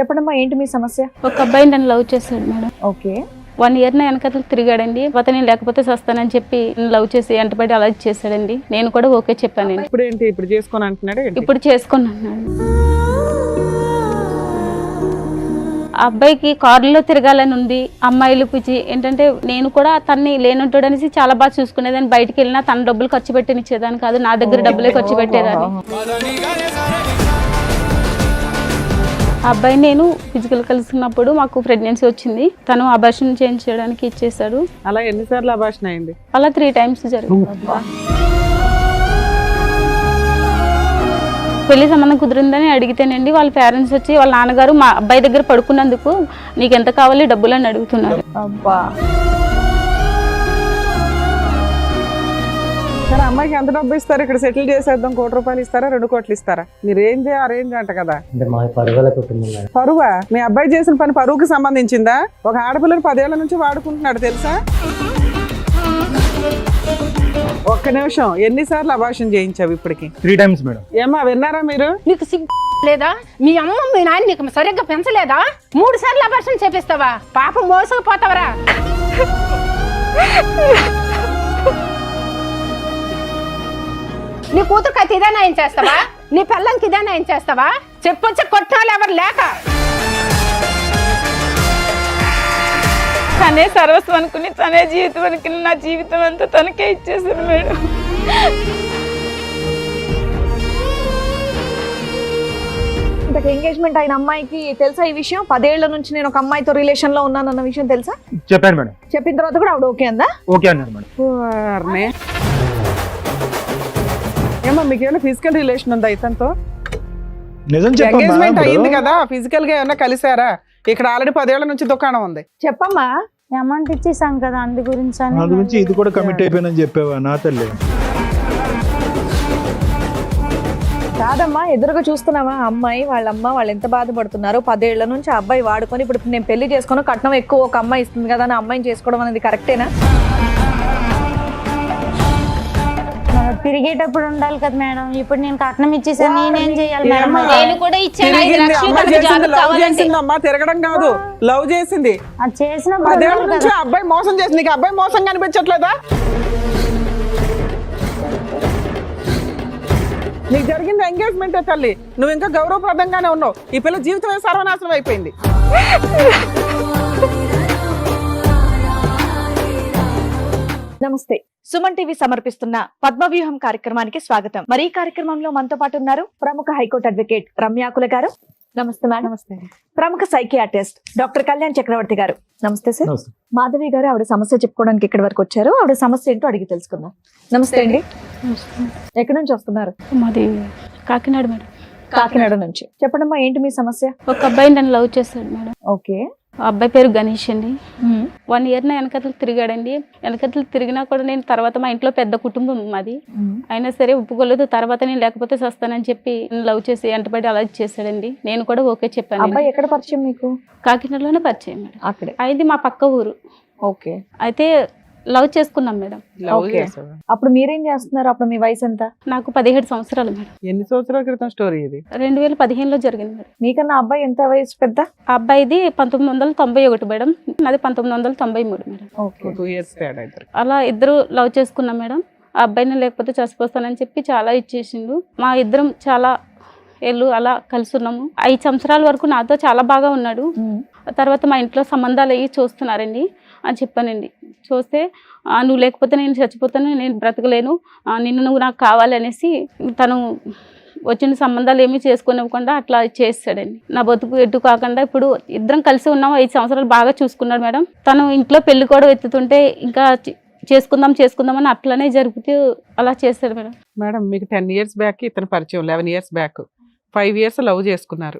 చెప్పడమ్మా ఏంటి మీ సమస్య? ఒక అబ్బాయి నన్ను లవ్ చేశాడు మేడం. ఓకే. 1 year నా వెనకతలు తిరిగాడండి. అతను లేకపోతే సస్తానని చెప్పి లవ్ చేసి ఎంటబడి అలా చేశాడండి. నేను కూడా ఓకే చెప్పానండి. ఇప్పుడు ఏంటి ఇప్పుడు చేసుకోని అంటున్నాడు? ఇప్పుడు చేసుకున్నాను. ఆ అబ్బాయికి కారులో తిరగాలని ఉంది. అమ్మాయిలు పిచ్చి ఏంటంటే నేను కూడా తన్ని లేనుంటాడు అనేసి చాలా బాగా చూసుకునేదాన్ని. బయటికి వెళ్ళినా తన డబ్బులు ఖర్చు పెట్టనిచ్చేదాన్ని కాదు, నా దగ్గర డబ్బులే ఖర్చు పెట్టేదాన్ని. ఆ అబ్బాయి నేను ఫిజికల్ కలిసినప్పుడు మాకు ప్రెగ్నెన్సీ వచ్చింది. తను అబార్షన్ చేయించడానికి ఇచ్చేసాడు. అలా ఎన్నిసార్లు అబార్షన్ అయింది? అలా 3 times జరిగింది. పెళ్లి సంబంధం కుదిరిందని అడిగితేనండి వాళ్ళ పేరెంట్స్ వచ్చి వాళ్ళ నాన్నగారు మా అబ్బాయి దగ్గర పడుకున్నందుకు నీకు ఎంత కావాలి డబ్బులు అని అడుగుతున్నారు. అబ్బా. సరే అమ్మాయికి ఎంత డబ్బు ఇస్తారు? ఇక్కడ సెటిల్ చేసేద్దాం, 1 కోటి రూపాయలు ఇస్తారా 2 కోట్లు ఇస్తారా? మీరు రేంజ్ అరేంజ్ అంట కదా. పరువా? మీ అబ్బాయి చేసిన పని పరువుకి సంబంధించిందా? ఒక ఆడపిల్లని 10 ఏళ్ల నుంచి వాడుకుంటున్నాడు తెలుసా? ఒక్క నిమిషం, ఎన్నిసార్లు అబార్షన్ చేయించావు ఇప్పటికి? 3 times మేడం. ఏమా విన్నారా మీరు? నీకు సిగ్గు లేదా? మీ అమ్మ మీ నాన్న నీకు సరిగ్గా పెంచలేదా? 3 సార్లు అబార్షన్ చేపిస్తావా? పాపం మోసకపోతావరా? నీ కూతురుకి అయితే ఇదే నయం చేస్తావా? నీ పిల్లంకి ఇదే నయం చేస్తావా? చెప్పొచ్చి కొట్టాలి ఎవరు లేక. తనే సర్వస్వం అనుకుని తనే జీవితం అనుకుని నా జీవితం అంతా తనకే ఇచ్చేసాను మేడం. ఇంతకు ఎంగేజ్మెంట్ అయిన అమ్మాయికి తెలుసా ఈ విషయం? 10 ఏళ్ల నుంచి నేను ఒక అమ్మాయితో రిలేషన్ లో ఉన్నానన్న విషయం తెలుసా? చెప్పాను మేడం. చెప్పిన తర్వాత కూడా ఆవిడ ఓకే అందా? ఓకే అన్నారు మేడం. ఏమో మీకు ఏమైనా ఫిజికల్ రిలేషన్ ఉందా ఇతనితో? నిజం ఎంగేజ్మెంట్ అయింది కదా, ఫిజికల్ గా ఏమైనా కలిసారా? ఇక్కడ ఆల్రెడీ 10 ఏళ్ల నుంచి దుకాణం ఉంది. చెప్పమ్మా. అమౌంట్ ఇచ్చేసాం కదా అందు గురించి ఇది కూడా కమిట్ అయిపోయినని చెప్పావా నా తల్లి? కాదమ్మా, ఎదురుగా చూస్తున్నావా అమ్మాయి వాళ్ళ అమ్మ వాళ్ళు ఎంత బాధపడుతున్నారు. 10 ఏళ్ల నుంచి ఆ అబ్బాయి వాడుకొని ఇప్పుడు నేను పెళ్లి చేసుకుని కట్నం ఎక్కువ ఒక అమ్మాయి ఇస్తుంది కదా అని అమ్మాయిని చేసుకోవడం అనేది కరెక్టేనా? తిరిగేటప్పుడు ఉండాలి కదా మేడం. ఇప్పుడు నేను కట్నం ఇచ్చేసాను, నేనేం చేయాలి మేడం? నేను కూడా ఇచ్చాను 5 లక్షలు. అమ్మా తిరగడం కాదు, లవ్ చేసింది. అది చేసిన 10 ఏళ్ల నుంచి అబ్బాయి మోసం చేసింది. నీకు అబ్బాయి మోసం కనిపించట్లేదా? నీకు జరిగింది ఎంగేజ్మెంట్ తల్లి, నువ్వు ఇంకా గౌరవప్రదంగానే ఉన్నావు. ఈ పిల్ల జీవితమే సర్వనాశనం అయిపోయింది. నమస్తే. సుమన్ టీవీ సమర్పిస్తున్న పద్మవ్యూహం కార్యక్రమానికి స్వాగతం. మరి ఈ కార్యక్రమంలో మనతో పాటు ఉన్నారు ప్రముఖ హైకోర్టు అడ్వకేట్ రమ్యాకుల గారు. నమస్తే మేడం. నమస్తే. ప్రముఖ సైకియాట్రిస్ట్ డాక్టర్ కళ్యాణ్ చక్రవర్తి గారు. నమస్తే సార్. మాధవి గారు ఆవిడ సమస్య చెప్పుకోవడానికి ఇక్కడి వరకు వచ్చారు. ఆవిడ సమస్య ఏంటో అడిగి తెలుసుకుందాం. నమస్తే అండి. ఎక్కడి నుంచి వస్తున్నారు? మాది కాకినాడ మేడం. కాకినాడ నుంచి. చెప్పడమ్మా ఏంటి మీ సమస్య? ఒక అబ్బాయి నన్ను లవ్ చేశాడు మేడం. ఓకే. ఆ అబ్బాయి పేరు గణేష్ అండి. 1 year నా వెనకతలు తిరిగాడండి. వెనకతలు తిరిగినా కూడా నేను తర్వాత మా ఇంట్లో పెద్ద కుటుంబం మాది, అయినా సరే ఒప్పుకోలేదు. తర్వాత నేను లేకపోతే సస్తానని చెప్పి లవ్ చేసి ఎంటబడి అలా చేశాడండి. నేను కూడా ఓకే చెప్పాను. అబ్బాయి ఎక్కడ పరిచయం మీకు? కాకినాడలోనే పరిచయం మేడం. అక్కడే. అది మా పక్క ఊరు. ఓకే. అయితే లవ్ చేసుకున్నాం మేడం. అప్పుడు మీరేం చేస్తున్నారు? అప్పుడు మీ వయసు ఎంత? నాకు 17 సంవత్సరాలు మేడం. ఎన్ని సంవత్సరాల క్రితం స్టోరీ ఇది? 2015లో జరిగింది మేడం. మీకన్నా అబ్బాయి ఎంత వయసు పెద్ద? ఆ అబ్బాయిది 1991 మేడం, నాది 1993 మేడం. ఓకే. 2 years తేడా ఇద్దరు. అలా ఇద్దరు లవ్ చేసుకున్నాం మేడం. ఆ అబ్బాయిని లేకపోతే చచ్చిపోతానని చెప్పి చాలా ఇచ్చేసిండు. మా ఇద్దరం చాలా ఏళ్ళు అలా కలిసి ఉన్నాము. 5 సంవత్సరాల వరకు నాతో చాలా బాగా ఉన్నాడు. తర్వాత మా ఇంట్లో సంబంధాలు అయ్యి చూస్తున్నారండి అని చెప్పానండి. చూస్తే నువ్వు లేకపోతే నేను చచ్చిపోతాను, నేను బ్రతకలేను, నువ్వు నాకు కావాలి అనేసి తను వచ్చిన సంబంధాలు ఏమీ చేసుకోనివ్వకుండా అట్లా చేస్తాడండి. నా బతుకు ఎటు కాకుండా ఇప్పుడు ఇద్దరం కలిసి ఉన్నాము. 5 సంవత్సరాలు బాగా చూసుకున్నాడు మేడం. తను ఇంట్లో పెళ్లి కూడా ఎత్తుతుంటే ఇంకా చేసుకుందాం అని అట్లనే జరుగుతూ అలా చేస్తాడు మేడం. మేడం మీకు 10 years బ్యాక్ ఇతను పరిచయం, 11 years బ్యాక్ 5 years లవ్ చేసుకున్నారు.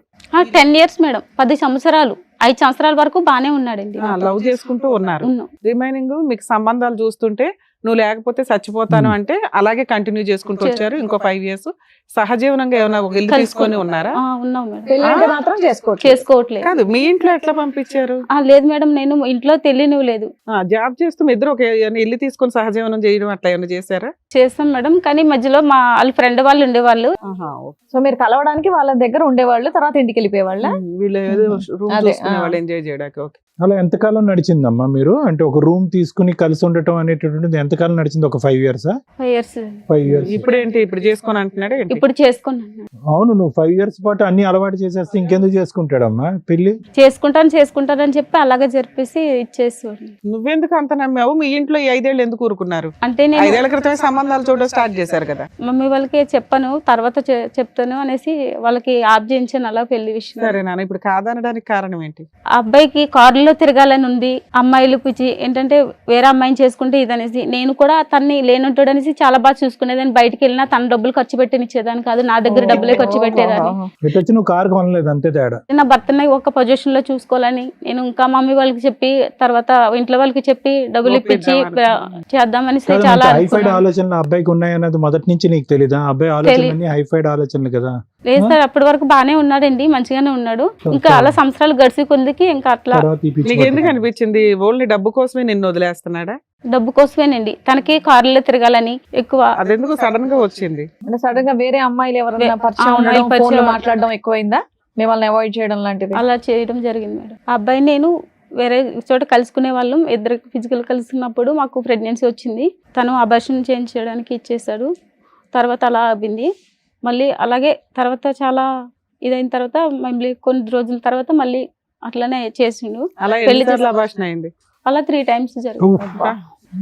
10 years మేడం, 10 సంవత్సరాలు. 5 సంవత్సరాల వరకు బానే ఉన్నాడండి. లవ్ చేసుకుంటూ ఉన్నారు. రిమైనింగ్ మీకు సంబంధాలు చూస్తుంటే నువ్వు లేకపోతే చచ్చిపోతాను అంటే అలాగే కంటిన్యూ చేసుకుంటూ వచ్చారు ఇంకో 5 years. సహజీవనంగా ఏమైనా ఒక ఇల్లు తీసుకొని ఉన్నారా? ఉన్నాం మేడం. పెళ్లి అంటే మాత్రం చేసుకోవచ్చు. చేసుకోవట్లేదు. కాదు, మీ ఇంట్లో ఎట్లా పంపించారు? లేదు మేడం, నేను ఇంట్లో తెలియనివి లేదు. జాబ్ చేస్తూ మీ ఇద్దరు ఒక ఇల్లు తీసుకొని సహజీవనం చేయడం అట్లా ఏమైనా చేశారా? చేస్తాం మేడం, కానీ మధ్యలో మా వాళ్ళ ఫ్రెండ్ వాళ్ళు ఉండేవాళ్ళు. సో మీరు కలవడానికి వాళ్ళ దగ్గర ఉండేవాళ్ళు, తర్వాత ఇంటికి వెళ్ళిపోయేవాళ్ళ? వీళ్ళు ఏదో రూమ్ అదే, చూసుకునే వాళ్ళు ఎంజాయ్ చేయడానికి. ఓకే. అలా ఎంతకాలం నడిచిందమ్మా మీరు? అంటే ఒక రూమ్ తీసుకుని కలిసి ఉండటం అనేటటువంటిది ఎంతకాలం నడిచింది? ఒక 5 years? 5 years. 5 years. ఇప్పుడు ఏంటి, ఇప్పుడు చేసుకొని అంటున్నాడు? ఇప్పుడు చేసుకున్నాను. అవును, నువ్వు 5 years పాటు అన్ని అలవాటు చేసేస్తే ఇంకెందుకు చేసుకుంటాడమ్మా పెళ్లి? చేసుకుంటానని చెప్పి అలాగే జరిపేసి ఇచ్చేసేవాడు. నువ్వెందుకు అంత నమ్మావు? మీ ఇంట్లో ఈ 5 ఏళ్ళు ఎందుకు ఊరుకున్నారు? అంటే నేను 5 ఏళ్ల క్రితమే సంబంధాలు చూడడం స్టార్ట్ చేశారు కదా. మమ్మీ వాళ్ళకి చెప్పాను, తర్వాత చెప్తాను అనేసి వాళ్ళకి ఆప్ చేయించాను అలా పెళ్లి విషయం. సరే నాన్న, ఇప్పుడు కాదనడానికి కారణం ఏంటి? ఆ అబ్బాయికి కారులో తిరగాలని ఉంది, అమ్మాయిలు పిచ్చి ఏంటంటే వేరే అమ్మాయిని చేసుకుంటే ఇదనేసి. నేను కూడా తన్ని లేనుంటాడు అనేసి చాలా బాగా చూసుకునేదాన్ని. బయటికి వెళ్ళినా తన డబ్బులు ఖర్చు పెట్టినిచ్చేదాన్ని కాదు, నా దగ్గర డబ్బులే ఖర్చు పెట్టేదాన్ని. ఇటు వచ్చి నువ్వు కారు కొనలేదు, అంతే తేడా. నా భర్తని ఒక పొజిషన్ లో చూసుకోవాలని నేను ఇంకా మమ్మీ వాళ్ళకి చెప్పి తర్వాత ఇంట్లో వాళ్ళకి చెప్పి డబ్బులు ఇప్పించి చేద్దామని చాలా హైఫైడ్ ఆలోచనలు అబ్బాయికి ఉన్నాయన్నది మొదటి నుంచి నీకు తెలీదా? అబ్బాయి ఆలోచనలు హైఫైడ్ ఆలోచనలు కదా. లేదు సార్, అప్పటి వరకు బానే ఉన్నాడండి, మంచిగానే ఉన్నాడు. ఇంకా అలా సంవత్సరాలు గడిచి కొద్దికి ఇంకా అట్లా. నీకు ఎందుకు అనిపించింది ఓన్లీ డబ్బు కోసమే నిన్ను వదిలేస్తున్నాడా? డబ్బు కోసమేనండి, తనకి కారులో తిరగాలని ఎక్కువ. అదెందుకు సడన్ గా వచ్చింది? అంటే సడన్ గా వేరే అమ్మాయిలు ఎవరైనా పరిచయం అమ్మాయిలు ఉండడం, పరిచయం ఫోన్లో మాట్లాడడం ఎక్కువైందా? మిమ్మల్ని అవాయిడ్ చేయడం లాంటిది అలా చేయడం జరిగింది మేడం. ఆ అబ్బాయి నేను వేరే చోట కలుసుకునే వాళ్ళం, ఇద్దరు ఫిజికల్ కలుసుకున్నప్పుడు మాకు ప్రెగ్నెన్సీ వచ్చింది. తను అబార్షన్ చేయించడానికి ఇచ్చేసాడు. తర్వాత అలా అయింది. మళ్ళీ అలాగే తర్వాత చాలా ఇదైన తర్వాత మళ్ళీ కొన్ని రోజుల తర్వాత మళ్ళీ అట్లనే చేసిండు. పెళ్లి అబార్షన్ అయింది. అలా 3 times జరిగింది.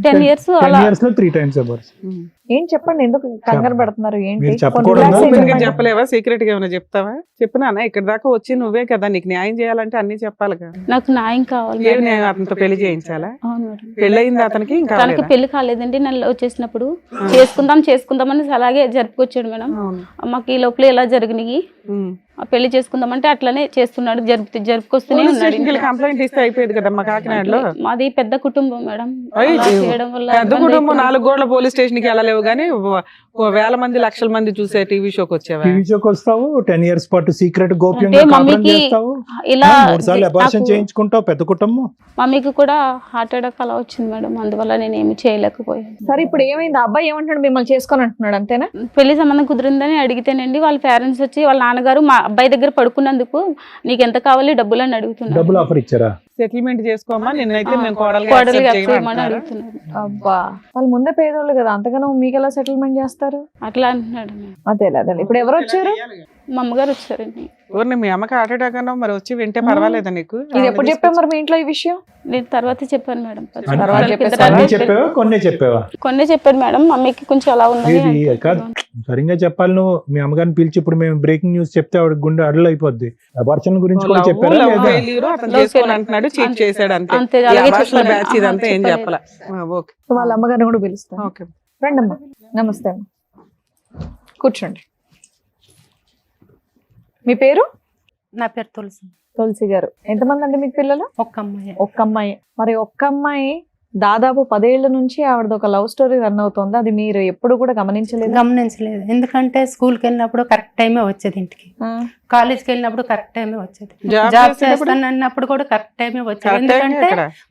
10 years 10 అలా. years లో 3 times అబార్షన్. ఏం చెప్పండి, ఎందుకు కంగారు పడుతున్నారు? ఏంటి మీరు కొన్ని చెప్పకూడదు. relax ఓపెన్ గా అయిపోండి. చెప్పలేవా? సీక్రెట్ గా ఏమైనా చెప్తావా? చెప్పినా ఇక్కడ దాకా వచ్చి నువ్వే కదా, నీకు న్యాయం చేయాలంటే అన్ని చెప్పాలి కదా. నాకు న్యాయం కావాలి. ఏమి న్యాయం? అతనితో పెళ్లి చేయించాలా? అవును మేడం. పెళ్ళయింది అతనికి? ఇంకా తనకి పెళ్లి కాలేదండి. నెల వచ్చేసినప్పుడు చేసుకుందాం అని అలాగే జరుపుకొచ్చాడు మేడం. మాకు ఈ లోపల ఎలా జరిగినాయి, పెళ్లి చేసుకుందామంటే అట్లనే చేస్తున్నాడు, జరుపుకొస్తూనే ఉన్నాడు. కంప్లైంట్ ఇస్తే అయిపోయేది కదా మా కాకినాడలో. మాది పెద్ద కుటుంబం మేడం. చేయడం వల్ల పెద్ద కుటుంబం 4 గోడల పోలీస్ స్టేషన్ కి వెళ్ళలేవు గానీ వేల మంది లక్షల మంది చూసే టీవీ షోకి వచ్చావా? టీవీ షోకి వస్తావు, 10 years పాటు సీక్రెట్ గోప్యంగా అంటే కాపురం మమ్మీకి చేస్తావు, ఇలా 3 సార్లు అబార్షన్ చేయించుకుంటావు. పెద్ద కుటుంబం. మమ్మీకి కూడా హార్ట్ అటాక్ అలా వచ్చింది మేడం, అందువల్ల నేను ఏమి చేయలేకపోయాను. సరే ఇప్పుడు ఏమైంది? అబ్బాయి ఏమంటాడు? మిమ్మల్ని చేసుకొని అంటున్నాడు అంతేనా? పెళ్లి సంబంధం కుదిరిందని అడిగితేనండి వాళ్ళ పేరెంట్స్ వచ్చి వాళ్ళ నాన్నగారు మా అబ్బాయి దగ్గర పడుకున్నందుకు నీకు ఎంత కావాలి డబ్బులు అని అడుగుతున్నారు. డబ్బులు ఆఫర్ ఇచ్చారా? సెటిల్మెంట్ చేసుకోమా, నిన్నైతే మేము కోడలిగా చేయమని అడుగుతున్నారు. అబ్బా, వాళ్ళు ముందే పేదోళ్ళు కదా, అంతగానో మీకు ఎలా సెటిల్మెంట్ చేస్తారు? అట్లా అంటున్నాడు. అదే అదే. ఇప్పుడు ఎవరు వచ్చారు? మా అమ్మగారు వచ్చారండి. ఊరిని మీ అమ్మకి హార్ట్ అటాక్ అన్నావు, మరి వచ్చి వింటే పర్వాలేదా నీకు? ఇది ఎప్పుడు చెప్పావు మరి మీ ఇంట్లో ఈ విషయం? నేను తర్వాత చెప్పాను మేడం. అన్నీ చెప్పావా? కొన్నే చెప్పావా? కొన్నే చెప్పాను మేడం. మమ్మీకి కొంచెం అలా ఉంది. ఇది కాదు, సరిగ్గా చెప్పాలి. నువ్వు మీ అమ్మగారిని పిలిచి ఇప్పుడు మేము బ్రేకింగ్ న్యూస్ చెప్తే ఆవిడ గుండె అడ్డలు అయిపోద్ది. అబార్షన్ గురించి కూడా చెప్పారా? అతను చేసుకోని అంటున్నాడు, చీట్ చేశాడు అంతే. అంతే, అలాగే చెప్పాను. బ్యాచ్ ఇదంతా ఏం చెప్పాల. ఓకే, వాళ్ళ అమ్మగారిని కూడా పిలుస్తాను. ఓకే. రండి అమ్మా. నమస్తే అమ్మ, కూర్చోండి. మీ పేరు? నా పేరు తులసి. తులసి గారు. ఎంతమంది అండి మీకు పిల్లలు? ఒక్క అమ్మాయి. ఒక్క అమ్మాయి. మరి ఒక్క అమ్మాయి దాదాపు 10 ఏళ్ల నుంచి ఆవిడది ఒక లవ్ స్టోరీ రన్ అవుతుంది. అది మీరు ఎప్పుడు కూడా గమనించలేదు. ఎందుకంటే స్కూల్కి వెళ్ళినప్పుడు కరెక్ట్ టైమే వచ్చేది, ఇంటికి కాలేజ్కి వెళ్ళినప్పుడు కరెక్ట్ టైమే వచ్చేది, జాబ్ చేస్తాను అన్నప్పుడు కూడా కరెక్ట్ టైమే వచ్చేది. ఎందుకంటే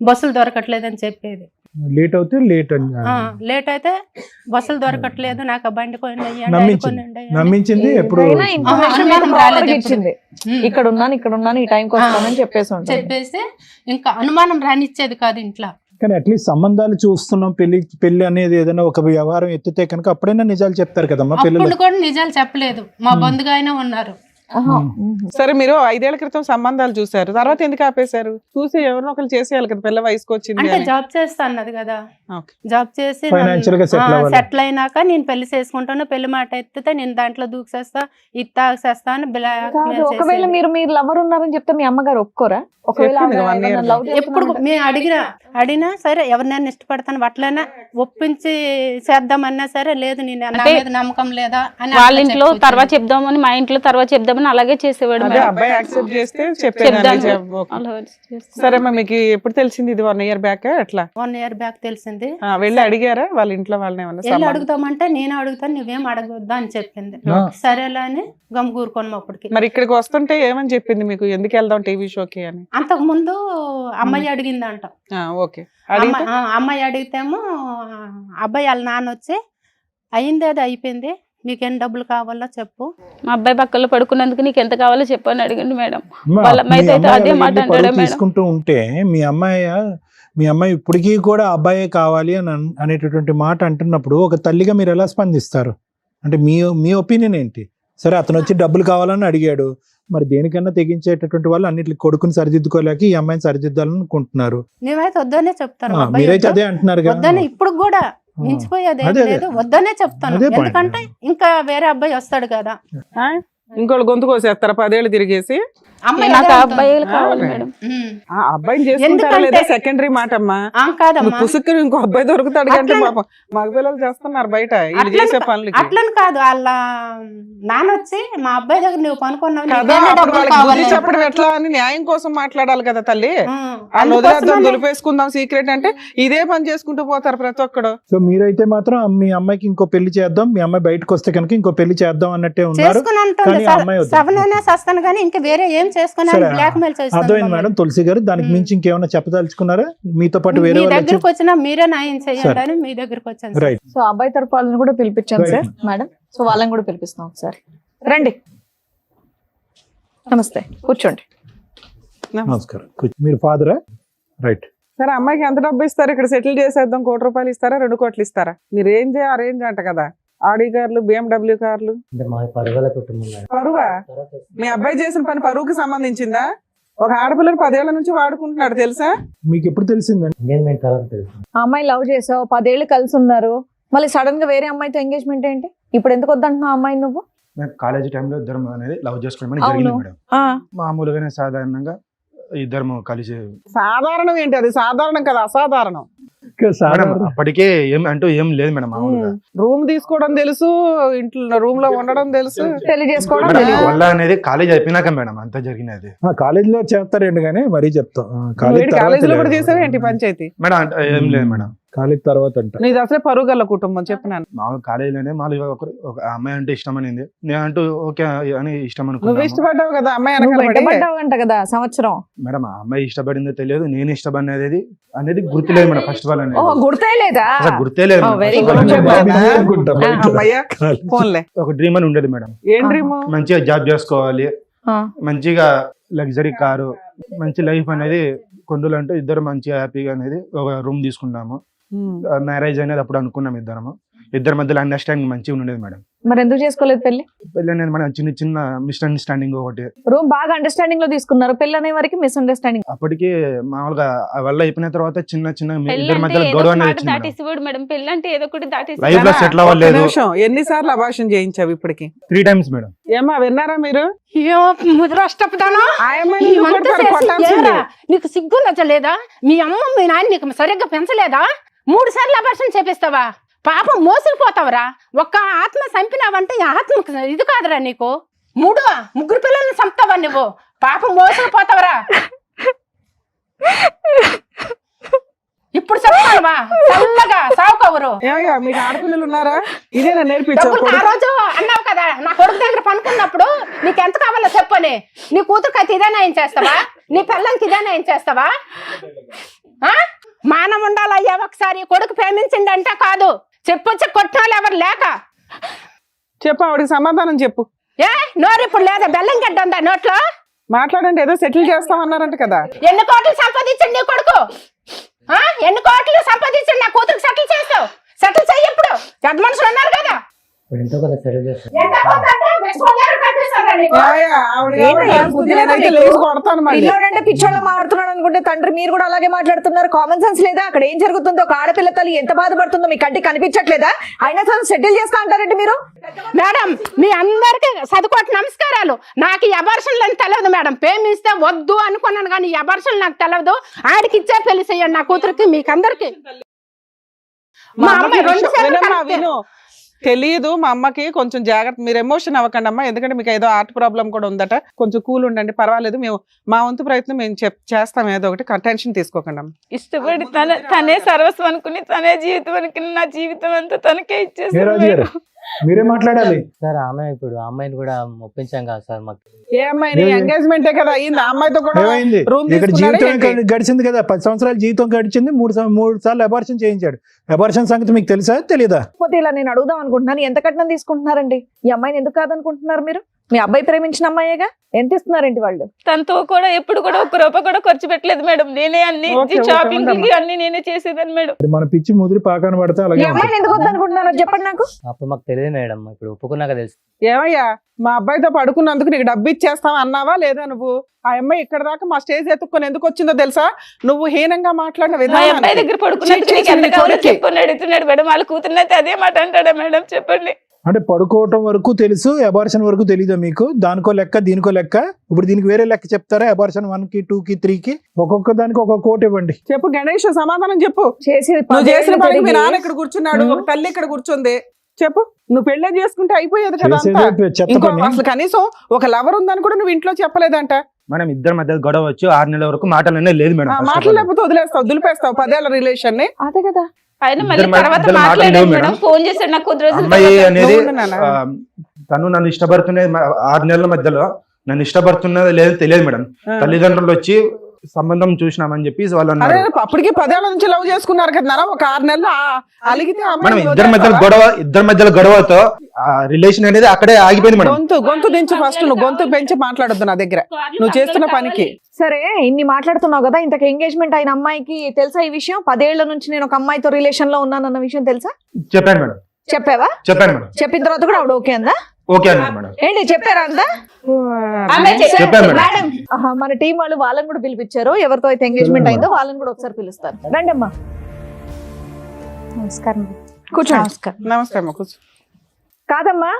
బస్సులు దొరకట్లేదని చెప్పేది. లేట్ అవుతే లేట్ అయితే బస్సులు దొరకట్లేదు, నాకు ఆ బండి నమ్మించింది. ఎప్పుడు ఇచ్చింది, ఇక్కడ ఉన్నాను ఈ టైంకి వస్తానని చెప్పేసి ఇంకా అనుమానం రానిచ్చేది కాదు ఇంట్లో. కానీ అట్లీస్ట్ సంబంధాలు చూస్తున్నాం, పెళ్లి అనేది ఏదైనా ఒక వ్యవహారం ఎత్తితే కనుక అప్పుడైనా నిజాలు చెప్తారు కదమ్మా. అప్పుడు కూడా నిజాలు చెప్పలేదు, మా బంధుగా అయినా ఉన్నారు. సరే, మీరు 5 ఏళ్ల క్రితం సంబంధాలు చూసారు, తర్వాత ఎందుకు ఆపేశారు? చూసి ఎవరినో ఒకరు చేసేయాలి కదా, పిల్ల వయసుకు వచ్చింది. అంటే జాబ్ చేస్తా అన్నది కదా, జాబ్ చేసి సెటిల్ అయినాక నేను పెళ్లి చేసుకుంటాను, పెళ్లి మాట ఎత్తితే నేను దాంట్లో దూకేస్తా, ఇది తాగేస్తా అని. ఒకవేళ మీరు లవర్ ఉన్నారని చెప్తే మీ అమ్మగారు ఒప్పుకోరా? ఎప్పుడు మేము అడిగినా సరే, ఎవరినైనా ఇష్టపడతాను అట్లైనా ఒప్పించి చేద్దామన్నా సరే, లేదు నేను నమ్మకం లేదా అని వాళ్ళ ఇంట్లో తర్వాత చెప్దామని, మా ఇంట్లో తర్వాత చెప్దామని చెప్తామని అలాగే చేసేవాడు అదే మేడం. అబ్బాయి యాక్సెప్ట్ చేస్తే చెప్తాను. చెప్పేదాన్ని. అలా చేస్తాను. సరే అమ్మా, మీకు ఎప్పుడు తెలిసింది ఇది 1 year బ్యాక్ ఎట్లా? 1 year బ్యాక్ తెలిసింది. వెళ్ళి అడిగారా వాళ్ళ ఇంట్లో వాళ్ళని ఏమన్నా వెళ్ళి సంబంధం? అడుగుతామంటే నేను అడుగుతాను, నువ్వేం అడగొద్దా అని చెప్పింది. సరేలే అని గమ్ కూరుకోను అప్పటికి. మరి ఇక్కడికి వస్తుంటే ఏమని చెప్పింది మీకు, ఎందుకు వెళ్దాం టీవీ షోకి అని? అంతకు ముందు అమ్మాయి అడిగిందంట. ఓకే, అడిగితే అమ్మాయి అడిగితేమో అబ్బాయి వాళ్ళ నాన్న వచ్చి అయింది అది అయిపోయింది, నీకేం డబ్బులు కావాలో చెప్పు. మా అబ్బాయి పక్కలో పడుకున్నందుకు నీకు ఎంత కావాలో చెప్పని అడిగండి మేడం. అమ్మా, వాళ్ళ మీ అయితే అమ్మాయి అదే అలా మాట వెళ్ళి అంటాడా పరువు మేడం? తీసుకుంటూ ఉంటే మీ అమ్మాయి ఇప్పటికీ కూడా అబ్బాయే కావాలి అని అనేటటువంటి మాట అంటున్నప్పుడు ఒక తల్లిగా మీరు ఎలా స్పందిస్తారు? అంటే మీ ఒపీనియన్ ఏంటి? సరే, అతను వచ్చి డబ్బులు కావాలని అడిగాడు, మరి దేనికన్నా తెగించేటటువంటి వాళ్ళు అన్నిటి కొడుకుని సరిదిద్దుకోలేక ఈ అమ్మాయిని సరిదిద్దాలనుకుంటున్నారు. మేమైతే వద్దనే చెప్తాను. అబ్బాయి మీరైతే వద్దు, అదే అంటున్నారు కదా. వద్దనే ఇప్పుడు కూడా మించిపోయేది ఏం అదే. లేదు, వద్దనే చెప్తాను. అదే point. ఎందుకంటే ఇంకా వేరే అబ్బాయి వస్తాడు కదా. ఇంకోళ్ళు గొంతు కోసేస్తారా 10 ఏళ్ళు తిరిగేసి? అమ్మాయి నాకు అదే అబ్బాయి అంటుంది. కావాలి మేడం. ఆ అబ్బాయిని చేసుకుంటారా లేదా ఎందుకంటే- సెకండరీ మాట అమ్మా. కాదమ్మా, పుసుక్కుని ఇంకో అబ్బాయి దొరుకుతాడు కంటే అట్లని- పాపం మగ పిల్లలు చేస్తున్నారు బయట వీళ్ళు అట్లని- చేసే పనులకి అట్లని కాదు, వాళ్ళ నాన్న వచ్చి మా అబ్బాయి దగ్గర నువ్వు పనుకున్నావు, కదా. నీకేమైనా అప్పుడు డబ్బులు వాళ్ళకి బుద్ధి కావాలి. చెప్పడం ఎట్లా అని న్యాయం కోసం మాట్లాడాలి కదా తల్లి. వాళ్ళు అందుకోసమనే- వదిలేద్దాం, దులిపేసుకుందాం సీక్రెట్ అంటే ఇదే పని చేసుకుంటూ పోతారు ప్రతి ఒక్కడు. సో మీరైతే మాత్రం మీ అమ్మాయికి ఇంకో పెళ్లి చేద్దాం, మీ అమ్మాయి బయటకు వస్తే కనుక ఇంకో పెళ్లి చేద్దాం అన్నట్టే ఉన్నారు. చేసుకుని అంటుంది కానీ ఆ అమ్మాయి వద్దు. సవనైనా సస్తాను కానీ ఇంకా వేరే ఏం చేసుకుని సరే, బ్లాక్ మెయిల్ అర్థమైంది మేడం. తులసి గారు, దానికి మించి ఇంకేమైనా చెప్పదలుచుకున్నారా? మీతో పాటు వేరే మీ వాళ్ళు దగ్గరకు వచ్చినా మీరే న్యాయం చేయండి అని మీ దగ్గరకు వచ్చాను సార్. రైట్. సో అబ్బాయి తరపు వాళ్ళని కూడా పిలిపించాం సార్ మేడం. సో వాళ్ళని కూడా పిలిపిస్తాం ఒకసారి. రండి, నమస్తే, కూర్చోండి. నమస్కారం. మీరు ఫాదరా? రైట్. సరే, అమ్మాయికి ఎంత డబ్బు ఇస్తారు? ఇక్కడ సెటిల్ చేసేద్దాం, 1 కోటి రూపాయలు ఇస్తారా 2 కోట్లు ఇస్తారా? మీ రేంజ్ ఆ రేంజ్ అంట కదా. ఆడి కార్లు, BMW కార్లు. పరువా? మీ అబ్బాయి చేసిన పని పరువుకి సంబంధించిందా? ఒక ఆడపిల్లని 10 ఏళ్ల నుంచి వాడుకుంటున్నాడు తెలుసా? మీకు ఎప్పుడు తెలిసిందండి? ఆ అమ్మాయి లవ్ చేసావు, 10 ఏళ్ళు కలిసి ఉన్నారు, మళ్ళీ సడన్ గా వేరే అమ్మాయితో ఎంగేజ్మెంట్ ఏంటి? ఇప్పుడు ఎందుకు వద్దంటున్నావు అమ్మాయి నువ్వు? మేము కాలేజీ టైంలో ఇద్దరం అనేది లవ్ చేసుకోవడం అవును. జరిగింది మేడం. మామూలుగానే సాధారణంగా ఇద్దరం కలిసి. సాధారణం ఏంటి? అది సాధారణం కదా, అసాధారణం. మేడం అప్పటికే ఏం లేదు మేడం. మామూలుగా రూమ్ తీసుకోవడం తెలుసు, ఇంట్లో రూమ్ లో ఉండడం తెలుసు, పెళ్లి చేసుకోవడం మేడం తెలియదు. వల్ల అనేది కాలేజ్ అయిపోయినాక మేడం అంతా జరిగినది. కాలేజీలో చేస్తారండి, కానీ మరీ చెప్తాం కాలేజీలో కూడా చేసావు ఏంటి పంచాయతీ? మేడం అంటే ఏం లేదు మేడం. కాలేజ్ తర్వాత అంట. నీది అసలే పరుగల్ల కుటుంబం చెప్పినాను. మామూలు కాలేజీలోనే మామూలుగా ఒక అమ్మాయి అంటే ఇష్టం అనింది, నేను అంటూ ఓకే అని ఇష్టం నువ్వు అనుకున్నాను. ఇష్టపడ్డావు కదా అమ్మాయి నువ్వు వెనకాల పడి. వెంటబడ్డావు అంట కదా సంవత్సరం. మేడం ఆ అమ్మాయి ఇష్టపడిందో తెలియదు, నేను ఇష్టపడినది అనేది గుర్తులేదు మేడం. ఫస్ట్ ఆఫ్ ఆల్ అనేది ఓ, గుర్తే లేదా? అసలు గుర్తే లేదు Oh, madam. very First of good. all అనేది అనుకుంటా బయట. అమ్మయ్యా, ఫోన్లే. ఒక డ్రీమ్ అని ఉండేది మేడం. ఏం డ్రీమ్? మంచిగా జాబ్ చేసుకోవాలి, ఆ. మంచిగా లగ్జరీ కారు, మంచి లైఫ్ అనేది కొండలు అంటూ ఇద్దరు మంచిగా హ్యాపీగా అనేది ఒక రూమ్ తీసుకున్నాము. మ్యారేజ్ అనేది అప్పుడు అనుకున్నాం ఇద్దరి మధ్యలో అండర్స్టాండింగ్ మంచిగా ఉండేది మేడం. మరి ఎందుకు చేసుకోలేదు పెళ్లి? పెళ్ళి అనేది మేడం చిన్న చిన్న మిస్అండర్స్టాండింగ్ ఒకటి. రూమ్ బాగా అండర్స్టాండింగ్ లో తీసుకున్నారు, పెళ్లి అనే వరకు మిస్అండర్స్టాండింగ్. అప్పటికి మామూలుగా ఆ వల్ల అయిపోయిన తర్వాత చిన్న చిన్న పెళ్ళి ఇద్దరి అంటే మధ్యలో ఏదో గొడవ ఒకటి అనేది మాట వచ్చింది మేడం. దాటేసేవాడు మేడం. పెళ్ళి అంటే ఏదో ఒకటి దాటేసి లైఫ్ లో సెటిల్ అవ్వలేదు. ఎన్నిసార్లు అభాషణ చేయించావు ఇప్పటికి? 3 times మేడం. ఏమా విన్నారా మీరు? ముద్రష్టపదాను ఆ అమ్మాయిని నువ్వు కొట్టాలి, కొట్టాల్సిందే. నీకు సిగ్గు నచ్చలేదా? మీ అమ్మ మీ నాన్న నీకు సరిగ్గా పెంచలేదా? 3 సార్లు అభాషణ చేపిస్తావా? పాపం మోసుకుపోతావరా? ఒక్క ఆత్మ చంపినావంటే ఈ ఆత్మకు ఇది కాదురా నీకు. 3 పిల్లల్ని చంపుతావా నువ్వు? పాపం మోసుకుపోతావరా? ఇప్పుడు చెప్తావా చల్లగా సావుకోవరు? ఏమయ్యా, మీకు ఆడపిల్లలు ఉన్నారా? ఇదే నా నేర్పించావు. డబ్బులు ఆ రోజు అన్నావు కదా, నా కొడుకు దగ్గర పనుకున్నప్పుడు నీకు ఎంత కావాలో చెప్పని. నీ కూతురుకి అయితే ఇదేనా ఏం చేస్తావా? నీ పిల్లలకి ఇదేనా ఏం చేస్తావా? మానం ఉండాలయ్యా, ఒకసారి కొడుకు ప్రేమించిండి అంటే కాదు, చెప్పొచ్చి కొట్టిన ఎవరు లేక. చెప్పు, ఆవిడకి సమాధానం చెప్పు. ఏ నోరు ఇప్పుడు లేదా? బెల్లం గడ్డ ఉందా నోట్లో? మాట్లాడండి, ఏదో సెటిల్ చేస్తామన్నారంట కదా. ఎన్ని కోట్లు సంపాదించండి నీ కొడుకు? ఎన్ని కోట్లు సంపాదించండి నా కూతురికి సెటిల్ చేస్తావు? సెటిల్ చెయ్యి. ఇప్పుడు పెద్ద మనుషులు ఉన్నారు కదా. ఎంత పోతే అంటే మెచ్చుకోలేరు కనిపిస్తారా నీకు? ఏమయ్యా, ఆవిడ బుద్ధి లేదైతే లేచి కొడతాను మళ్ళీ. పిల్లోడంటే పిచ్చోళ్ళ మాట్లాడుతున్నాడు అనుకుంటే తండ్రి మీరు కూడా అలాగే మాట్లాడుతున్నారు. కామన్ సెన్స్ లేదా? అక్కడ ఏం జరుగుతుందో, ఒక ఆడపిల్ల తల్లి ఎంత బాధపడుతుందో మీ కంటికి కనిపించట్లేదా? అయినా సరే సెటిల్ చేస్తా అంటారంటే మీరు. మేడం, మీ అందరికి చదువుకోటి నమస్కారాలు. నాకు ఈ అబార్షన్లు అని తెలియదు మేడం. ప్రేమిస్తే వద్దు అనుకున్నాను కానీ ఈ అబార్షన్లు నాకు తెలియదు. ఆడికి ఇచ్చే పెళ్లి చేయండి నా కూతురికి, మీకు అందరికి. మా అమ్మాయి 2 సార్లు వినమ్మా, విను. తెలియదు మా అమ్మకి, కొంచెం జాగ్రత్త, మీరు ఎమోషన్ అవ్వకండి అమ్మా, ఎందుకంటే మీకు ఏదో హార్ట్ ప్రాబ్లం కూడా ఉందట, కొంచెం కూల్ ఉండండి, పర్వాలేదు, మేము మా వంతు ప్రయత్నం మేము చేస్తాం, ఏదో ఒకటి టెన్షన్ తీసుకోకండి అమ్మ. ఇష్టపడి తనే సర్వస్వం అనుకుని, తనే జీవితం అనుకుని, నా జీవితం అంతా తనకే ఏ రాజు గారు మీరే మాట్లాడాలి. సార్ ఆమె ఇప్పుడు ఆ అమ్మాయిని కూడా ఒప్పించాం కదా సార్ మాకు. ఏ అమ్మాయిని? ఎంగేజ్మెంటే కదా అయింది, ఆ అమ్మాయితో కూడా ఏమైంది? రూమ్ ఇక్కడ జీవితం గడిచింది కదా, 10 సంవత్సరాలు జీవితం గడిచింది, 3 సార్లు అబార్షన్ చేయించాడు. అబార్షన్ సంగతి మీకు తెలుసా తెలీదా? కాకపోతే ఇలా నేను అడుగుదాం అనుకుంటున్నాను, ఎంత కట్నం తీసుకుంటున్నారండి? ఈ అమ్మాయిని ఎందుకు కాదనుకుంటున్నారు మీరు? మీ అబ్బాయి ప్రేమించిన అమ్మాయేగా, ఎంత ఇస్తున్నారేంటి వాళ్ళు? తనతో కూడా ఎప్పుడు కూడా 1 రూపాయి కూడా ఖర్చు పెట్టలేదు మేడం. నేనే అన్ని షాపింగ్ అన్ని నేనే చేసేదాన్ని మేడం. మన పిచ్చి ముదిరి పాకాన పడితే ఈ అలాగే అమ్మాయిని ఎందుకు వద్దనుకుంటున్నారో చెప్పండి నాకు. అప్పుడు మాకు తెలియదు మేడం, ఇప్పుడు ఒప్పుకున్నాక తెలుసు. ఏమయ్యా, మా అబ్బాయితో పడుకున్నందుకు నీకు డబ్బు ఇచ్చేస్తావా అన్నావా లేదా నువ్వు? ఆ అమ్మాయి ఇక్కడ దాకా మా స్టేజ్ ఎత్తుక్కొని ఎందుకు వచ్చిందో తెలుసా? నువ్వు హీనంగా మాట్లాడిన మా విధానం. అబ్బాయి దగ్గర పడుకున్నట్టు నీకు ఎంత కావాలో చెప్పని అడుగుతున్నాడు మేడం. వాళ్ళ కూతురునైతే అదే మాట అంటాడా మేడం? చెప్పండి. అంటే పడుకోవటం వరకు తెలుసు, అబార్షన్ వరకు తెలీదా మీకు? దానికో లెక్క దీనికో లెక్క. ఇప్పుడు దీనికి వేరే లెక్క చెప్తారా? అబార్షన్ 1కి 2కి 3కి ఒక్కొక్క దానికి ఒక్కొక్క కోట్ ఇవ్వండి. చెప్పు గణేష్, సమాధానం చెప్పు. చేసేది నువ్వు చేసిన పని మీ జరిగి- నాన్న ఇక్కడ కూర్చున్నాడు, ఒక తల్లి ఇక్కడ కూర్చుంది. చెప్పు, నువ్వు పెళ్ళే చేసుకుంటే అయిపోయేది కదా అంతా. చేసేది చెత్త ఇంకో పని. అసలు కనీసం ఒక లవర్ ఉందని కూడా నువ్వు ఇంట్లో చెప్పలేదంట. మనం ఇద్దరి మధ్య గొడవ వచ్చి 6 నెలల వరకు మాటలనే లేదు మేడం. మాటలు లేకపోతే వదిలేస్తావు, దులిపేస్తావు 10 ఏళ్ల రిలేషన్ ని. అదే కదా. ఆయన మళ్ళీ ఇద్దరు తర్వాత ఇద్దరు మాట్లాడాడు మాట్లాడలేవు మేడం. మేడం. ఫోన్ చేశాడు నాకు కొద్ది రోజులు అమ్మాయి తర్వాత. అనేది నువ్వు నాన్న. తను నన్ను ఇష్టపడుతున్నది 6 నెలల మధ్యలో నన్ను ఇష్టపడుతున్నది లేదు తెలియదు మేడం. తల్లిదండ్రులు వచ్చి సంబంధం చూసినామని చెప్పి వాళ్ళు అరే అన్నారు. అప్పటికి 10 ఏళ్ల నుంచి లవ్ చేసుకున్నారు కదా నాన్న, ఒక 6 నెలలు అలిగితే ఆ మనం అమ్మాయిని ఇద్దరి మధ్యలో గొడవతో రిలేషన్ అనేది అక్కడే ఆగిపోయింది మేడం. గొంతు దించు ఫస్ట్, నువ్వు గొంతు పెంచి మాట్లాడొద్దు నా దగ్గర, నువ్వు చేస్తున్న పనికి. సరే, ఇన్ని మాట్లాడుతున్నావు కదా, ఇంతకు ఎంగేజ్మెంట్ అయిన అమ్మాయికి తెలుసా ఈ విషయం? 10 ఏళ్ల నుంచి నేను ఒక అమ్మాయితో రిలేషన్ లో ఉన్నానన్న విషయం తెలుసా? చెప్పాను మేడం. చెప్పావా? చెప్పాను మేడం. చెప్పిన తర్వాత కూడా ఆవిడ ఓకే అందా? ఓకే అన్నారు మేడం. ఏంటి చెప్పారా అంతా? చెప్పాను మేడం. మేడం, మన టీం వాళ్ళు వాళ్ళని కూడా పిలిపించారు. ఎవరితో అయితే ఎంగేజ్మెంట్ అయిందో వాళ్ళని కూడా ఒకసారి పిలుస్తారు. రండి అమ్మా, నమస్కారం. కూర్చోండి. నమస్కారం. నమస్తే అమ్మ, కూర్చో. కాదమ్మా,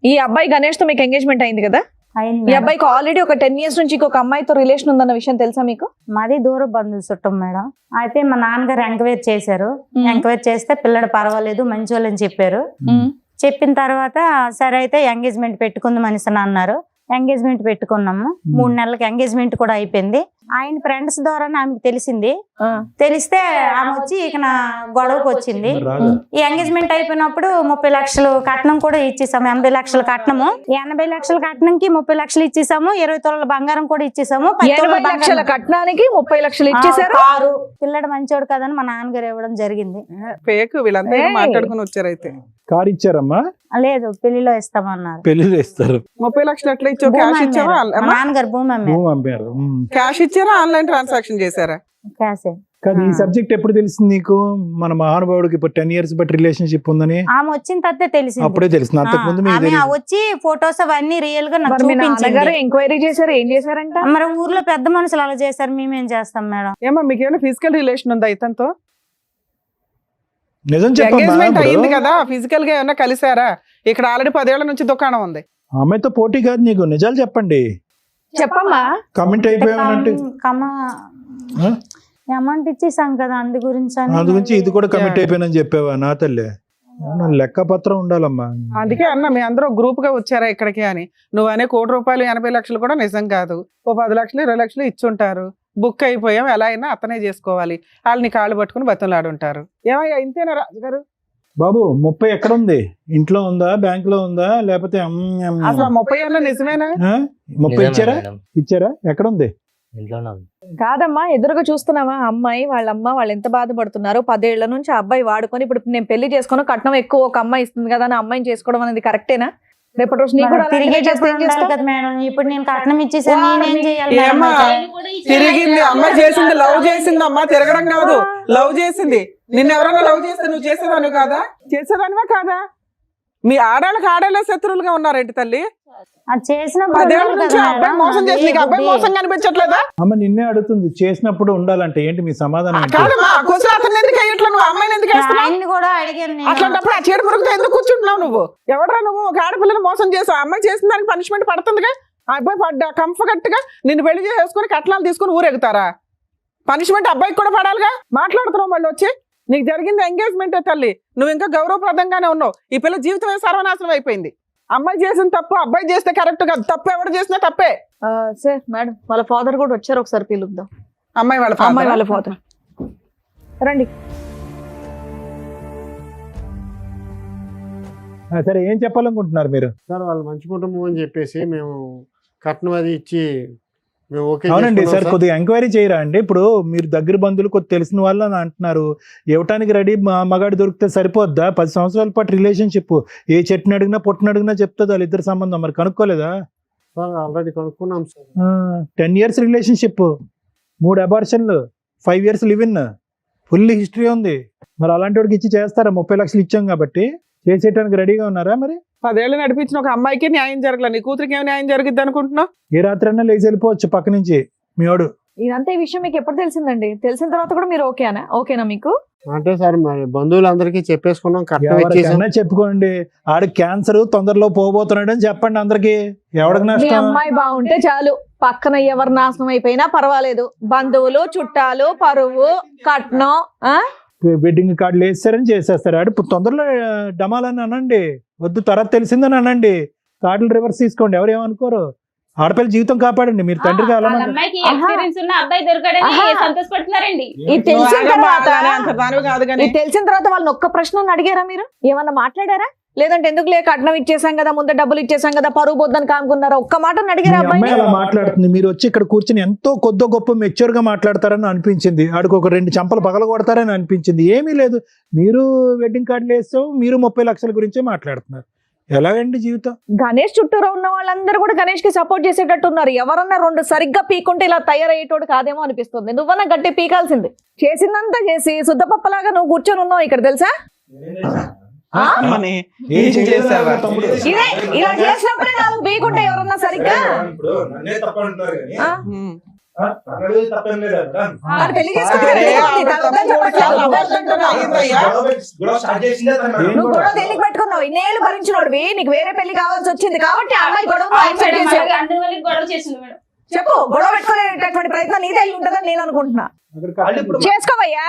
ఈ అబ్బాయి గణేష్ తో మీకు ఎంగేజ్మెంట్ అయింది కదా? అయింది ఈ మేడం. అబ్బాయికి ఆల్రెడీ ఒక 10 years నుంచి ఇంకొక అమ్మాయితో రిలేషన్ ఉందన్న విషయం తెలుసా మీకు? మాది దూర బంధువు చుట్టం మేడం. అయితే మా నాన్నగారు ఎంక్వైరీ చేశారు. ఎంక్వైరీ చేస్తే పిల్లడు పర్వాలేదు, మంచి వాళ్ళని చెప్పారు. చెప్పిన తర్వాత సరే అయితే ఎంగేజ్మెంట్ పెట్టుకుందాం అనేసి అన్నారు. ఎంగేజ్మెంట్ పెట్టుకున్నాము. 3 నెలలకి ఎంగేజ్మెంట్ కూడా అయిపోయింది. ఆయన ఫ్రెండ్స్ ద్వారా ఆమెకు తెలిసింది. తెలిస్తే ఆమె వచ్చి ఇక నా గొడవకు వచ్చింది. ఈ ఎంగేజ్మెంట్ అయిపోయినప్పుడు 30 లక్షలు కట్నం కూడా ఇచ్చేసాము. 80 లక్షల కట్నము, 80 లక్షల కట్నంకి 30 లక్షలు ఇచ్చేసాము. 20 తులాల బంగారం కూడా ఇచ్చేసాము. 20 లక్షల కట్నానికి 30 లక్షలు ఇచ్చేసారు. కారు పిల్లడు మంచోడు కదని మా నాన్నగారు ఇవ్వడం జరిగింది. ఫేక్ వీళ్ళంతా ఏదో మాట్లాడుకుని వచ్చారు. అయితే కారు ఇచ్చారమ్మా? లేదు, పెళ్లిలో ఇస్తామన్నారు. పెళ్లి ఇస్తారు. 30 లక్షలు ఎట్లా ఇచ్చావు? క్యాష్ ఇచ్చావా? మా నాన్నగారు భూమి అమ్మారు. భూమి అమ్మారు. క్యాష్ ఇచ్చారా, ఆన్లైన్ ట్రాన్సాక్షన్ చేశారా? క్యాషే. కానీ ఈ సబ్జెక్ట్ ఎప్పుడు తెలిసింది నీకు? మన మహానుభావుడికి ఇప్పుడు 10 years బట్టి రిలేషన్షిప్ ఉందని ఆమె వచ్చిన తర్వాత తెలిసింది. అప్పుడే తెలిసింది. అంతకు ముందు మీకు ఆమె తెలియదు. వచ్చి ఫొటోస్ అవన్నీ రియల్ గా నాకు మరి మీ చూపించింది. నాన్నగారు ఎంక్వైరీ చేశారు, ఏం చేశారంట? మరి ఊర్లో పెద్ద మనుషులు అలా చేశారు, మేమేం చేస్తాం మేడం? ఏమో మీకు ఏమైనా ఫిజికల్ రిలేషన్ ఉందా ఇతనితో? నిజం చెప్పమ్మా. ఎంగేజ్మెంట్ అయింది ఇప్పుడు కదా, ఫిజికల్ గా ఏమైనా కలిసారా? ఇక్కడ ఆల్రెడీ 10 ఏళ్ల నుంచి దుకాణం ఉంది. అమ్మాయితో పోటీ కాదు నీకు, నిజాలు చెప్పండి. చెప్పమ్మా. కమెంట్ అయిపోయామంటే అమౌంట్ ఇచ్చేసాం కదా, అందు గురించి అని. అందు గురించి ఇది కూడా కమిట్ అయిపోయినని చెప్పావా? నా తల్లి, లెక్క పత్రం ఉండాలమ్మా. అందుకే అన్న మీ అందరూ గ్రూప్ గా వచ్చారా ఇక్కడికి అని. నువ్వు అనే 1 కోటి రూపాయలు 80 లక్షలు కూడా నిజం కాదు. ఓ 10 లక్షలు 20 లక్షలు ఇచ్చుంటారు. బుక్ అయిపోయాం, ఎలా అయినా అతనే చేసుకోవాలి. వాళ్ళని కాళ్ళు పట్టుకుని బతులాడుంటారు. ఏమయ్యా ఇంతేనా రాజుగారు? బాబు 30 ఎక్కడ ఉంది? ఇంట్లో ఉందా, బ్యాంక్ లో ఉందా, లేకపోతే అసలు 30 ఏళ్ళ నిజమేనా? 30 ఇచ్చారా? ఇచ్చారా? ఎక్కడ ఉంది? ఇంట్లోనే ఉంది. కాదమ్మా, ఎదురుగా చూస్తున్నావా అమ్మాయి వాళ్ళ అమ్మ వాళ్ళు ఎంత బాధపడుతున్నారు. 10 ఏళ్ల నుంచి ఆ అబ్బాయి వాడుకొని ఇప్పుడు నేను పెళ్లి చేసుకుని కట్నం ఎక్కువ ఒక అమ్మాయి ఇస్తుంది కదా అని అమ్మాయిని చేసుకోవడం అనేది కరెక్టేనా? రేపటి రోజు నీకు కూడా అలాంటిదే తిరిగి చేస్తే ఏం చేస్తావు? కదా మేడం. ఇప్పుడు నేను కట్నం ఇచ్చేసాను, నేనేం చేయాలి మేడం? ఏమ్మా తిరిగింది? అమ్మ చేసింది, లవ్ చేసింది. అమ్మ తిరగడం కాదు, లవ్ చేసింది. నిన్ను ఎవరైనా లవ్ చేస్తే నువ్వు చేసేదాన్ని కాదా? చేసేదానివా కాదా? మీ ఆడాళ్ళకి ఆడాళ్ళే శత్రువులుగా ఉన్నారేంటి తల్లి? అది చేసినప్పుడు 10 ఏళ్ల ఉండాలి నుంచి కదా అబ్బాయి మేడం. మోసం చేసి నీకు అబ్బాయి అది మోసం కనిపించట్లేదా? అమ్మ నిన్నే అడుగుతుంది, చేసినప్పుడు ఉండాలంటే ఏంటి మీ సమాధానం ఏంటి? కాదమ్మా, క్వశ్చన్ అతను ఎందుకు వేయట్లా? నువ్వు అమ్మాయిని ఎందుకు వేస్తున్నావు? ఆయన్ని కూడా అడిగాను నేను. అట్లాంటప్పుడు ఆ చీడ పురుగుతో ఎందుకు కూర్చుంటున్నావు నువ్వు? ఎవడరా నువ్వు? ఒక ఆడపిల్లని మోసం చేసావు. అమ్మాయి చేసిన దానికి పనిష్మెంట్ పడుతుందిగా. ఆ అబ్బాయి పడ్డా కంఫర్ట్ గా నిన్ను పెళ్లి చేసుకుని కట్నాలు తీసుకుని ఊరెగుతారా? పనిష్మెంట్ అబ్బాయికి కూడా పడాలిగా. మాట్లాడుతున్నావు మళ్ళీ వచ్చి. నీకు జరిగింది ఎంగేజ్మెంటే తల్లి, నువ్వు ఇంకా గౌరవప్రదంగానే ఉన్నావు. ఈ పిల్ల జీవితమే సర్వనాశనం అయిపోయింది. అమ్మాయి చేసిన తప్పు అబ్బాయి చేస్తే కరెక్ట్ కాదు, తప్పు ఎవరు చేసినా తప్పే. సార్ మేడం వాళ్ళ ఫాదర్ కూడా వచ్చారు, ఒకసారి పిలుద్దాం. అమ్మాయి వాళ్ళ ఫాదర్ రండి. సరే ఏం చెప్పాలనుకుంటున్నారు మీరు? సార్ వాళ్ళు మంచి కుటుంబం అని చెప్పేసి మేము కట్నం అది ఇచ్చి మేము ఓకే. అవునండి సార్, కొద్దిగా ఎంక్వైరీ చేయరా అండి. ఇప్పుడు మీరు దగ్గర బంధువులు కొద్ది తెలిసిన వాళ్ళు అని అంటున్నారు, ఇవ్వటానికి రెడీ మగాడు దొరికితే సరిపోద్దా? 10 సంవత్సరాల పాటు రిలేషన్షిప్, ఏ చెట్టుని అడిగినా పొట్టుని అడిగినా చెప్తుంది వాళ్ళిద్దరు సంబంధం. మరి కనుక్కోలేదా? సార్ ఆల్రెడీ కనుక్కున్నాం సార్. 10 years రిలేషన్షిప్, 3 అబార్షన్లు, 5 years live in, full history ఉంది. మరి అలాంటి వాడికి ఇచ్చి చేస్తారా? 30 లక్షలు ఇచ్చాం కాబట్టి చేసేయడానికి రెడీగా ఉన్నారా? మరి 10 ఏళ్ళు నడిపించిన ఒక అమ్మాయికి న్యాయం జరగలే, నీ కూతురికి ఏం న్యాయం జరిగిద్ది అనుకుంటున్నావు? ఏ రాత్రైనా లేచి వెళ్ళిపోవచ్చు పక్క నుంచి మీ వాడు. ఇదంతా ఈ విషయం మీకు ఎప్పుడు తెలిసిందండి? తెలిసిన తర్వాత కూడా మీరు ఓకేనా మీకు? అంటే సార్ మరి బంధువులందరికీ చెప్పేసుకున్నాం, కట్నం ఇచ్చేసాం. ఎవరికైనా చెప్పుకోండి, ఆడు క్యాన్సర్ తొందరలో పోబోతున్నాడు అని చెప్పండి అందరికి. ఎవరికి మీ నష్టం? అమ్మాయి బాగుంటే చాలు, పక్కన ఎవరు నాశనం అయిపోయినా పర్వాలేదు. బంధువులు, చుట్టాలు, పరువు, కట్నం, వెడ్డింగ్ కార్డులు వేస్తారని చేసేస్తారు. ఆడు తొందరలో డమాలని అనండి, వద్దు తర్వాత తెలిసిందని అనండి, కార్డులు రివర్స్ తీసుకోండి, ఎవరు ఏమనుకోరు. ఆడపిల్ల జీవితం కాపాడండి, మీరు తండ్రిగా అలా అమ్మాయికి ఎక్స్పీరియన్స్ ఉన్న అబ్బాయి దొరకడని సంతోషపడుతున్నారండి. ఇది తెలిసిన తర్వాత వాళ్ళని ఒక్క ప్రశ్న అడిగారా మీరు? ఏమన్నా మాట్లాడారా? లేదంటే ఎందుకు లేక కట్నం ఇచ్చేసాం కదా, ముందు డబ్బులు ఇచ్చేసాం కదా, పరువు పోద్దని కానుకున్నారా? ఒక్క మాట అడిగారా? అమ్మాయి అలా మాట్లాడుతుంది, మీరు వచ్చి ఇక్కడ కూర్చొని ఎంతో కొద్ది గొప్ప మెచ్యూర్ గా మాట్లాడతారని అనిపించింది. ఆడికి ఒక 2 చెంపలు పగల కొడతారని అనిపించింది. ఏమీ లేదు, మీరు వెడ్డింగ్ కార్డులు వేస్తాం, మీరు 30 లక్షల గురించే మాట్లాడుతున్నారు. ఎలాగండి జీవితం? గణేష్ చుట్టూరా ఉన్న వాళ్ళందరూ కూడా గణేష్ కి సపోర్ట్ చేసేటట్టు ఉన్నారు. ఎవరన్నా 2 సరిగ్గా పీకుంటే ఇలా తయారయ్యేటోడు కాదేమో అనిపిస్తుంది. నువ్వన్నా గట్టి పీకాల్సింది. చేసిందంతా చేసి శుద్ధపప్పలాగా నువ్వు కూర్చొని ఉన్నావు ఇక్కడ, తెలుసా? ఇలా చేసినప్పుడే కాదు, పీకుంటే ఎవరన్నా సరిగ్గా పెళ్లి నువ్వు గొడవ తెలియక పెట్టుకున్నావు, ఇన్నేళ్ళు భరించినోడివి, నీకు వేరే పెళ్లి కావాల్సి వచ్చింది కాబట్టి ఆ అమ్మాయి గొడవ చెప్పు. గొడవ పెట్టుకునేటటువంటి ప్రయత్నం నీదే అయి ఉంటుందని నేను అనుకుంటున్నా. చేసుకోవయ్యా.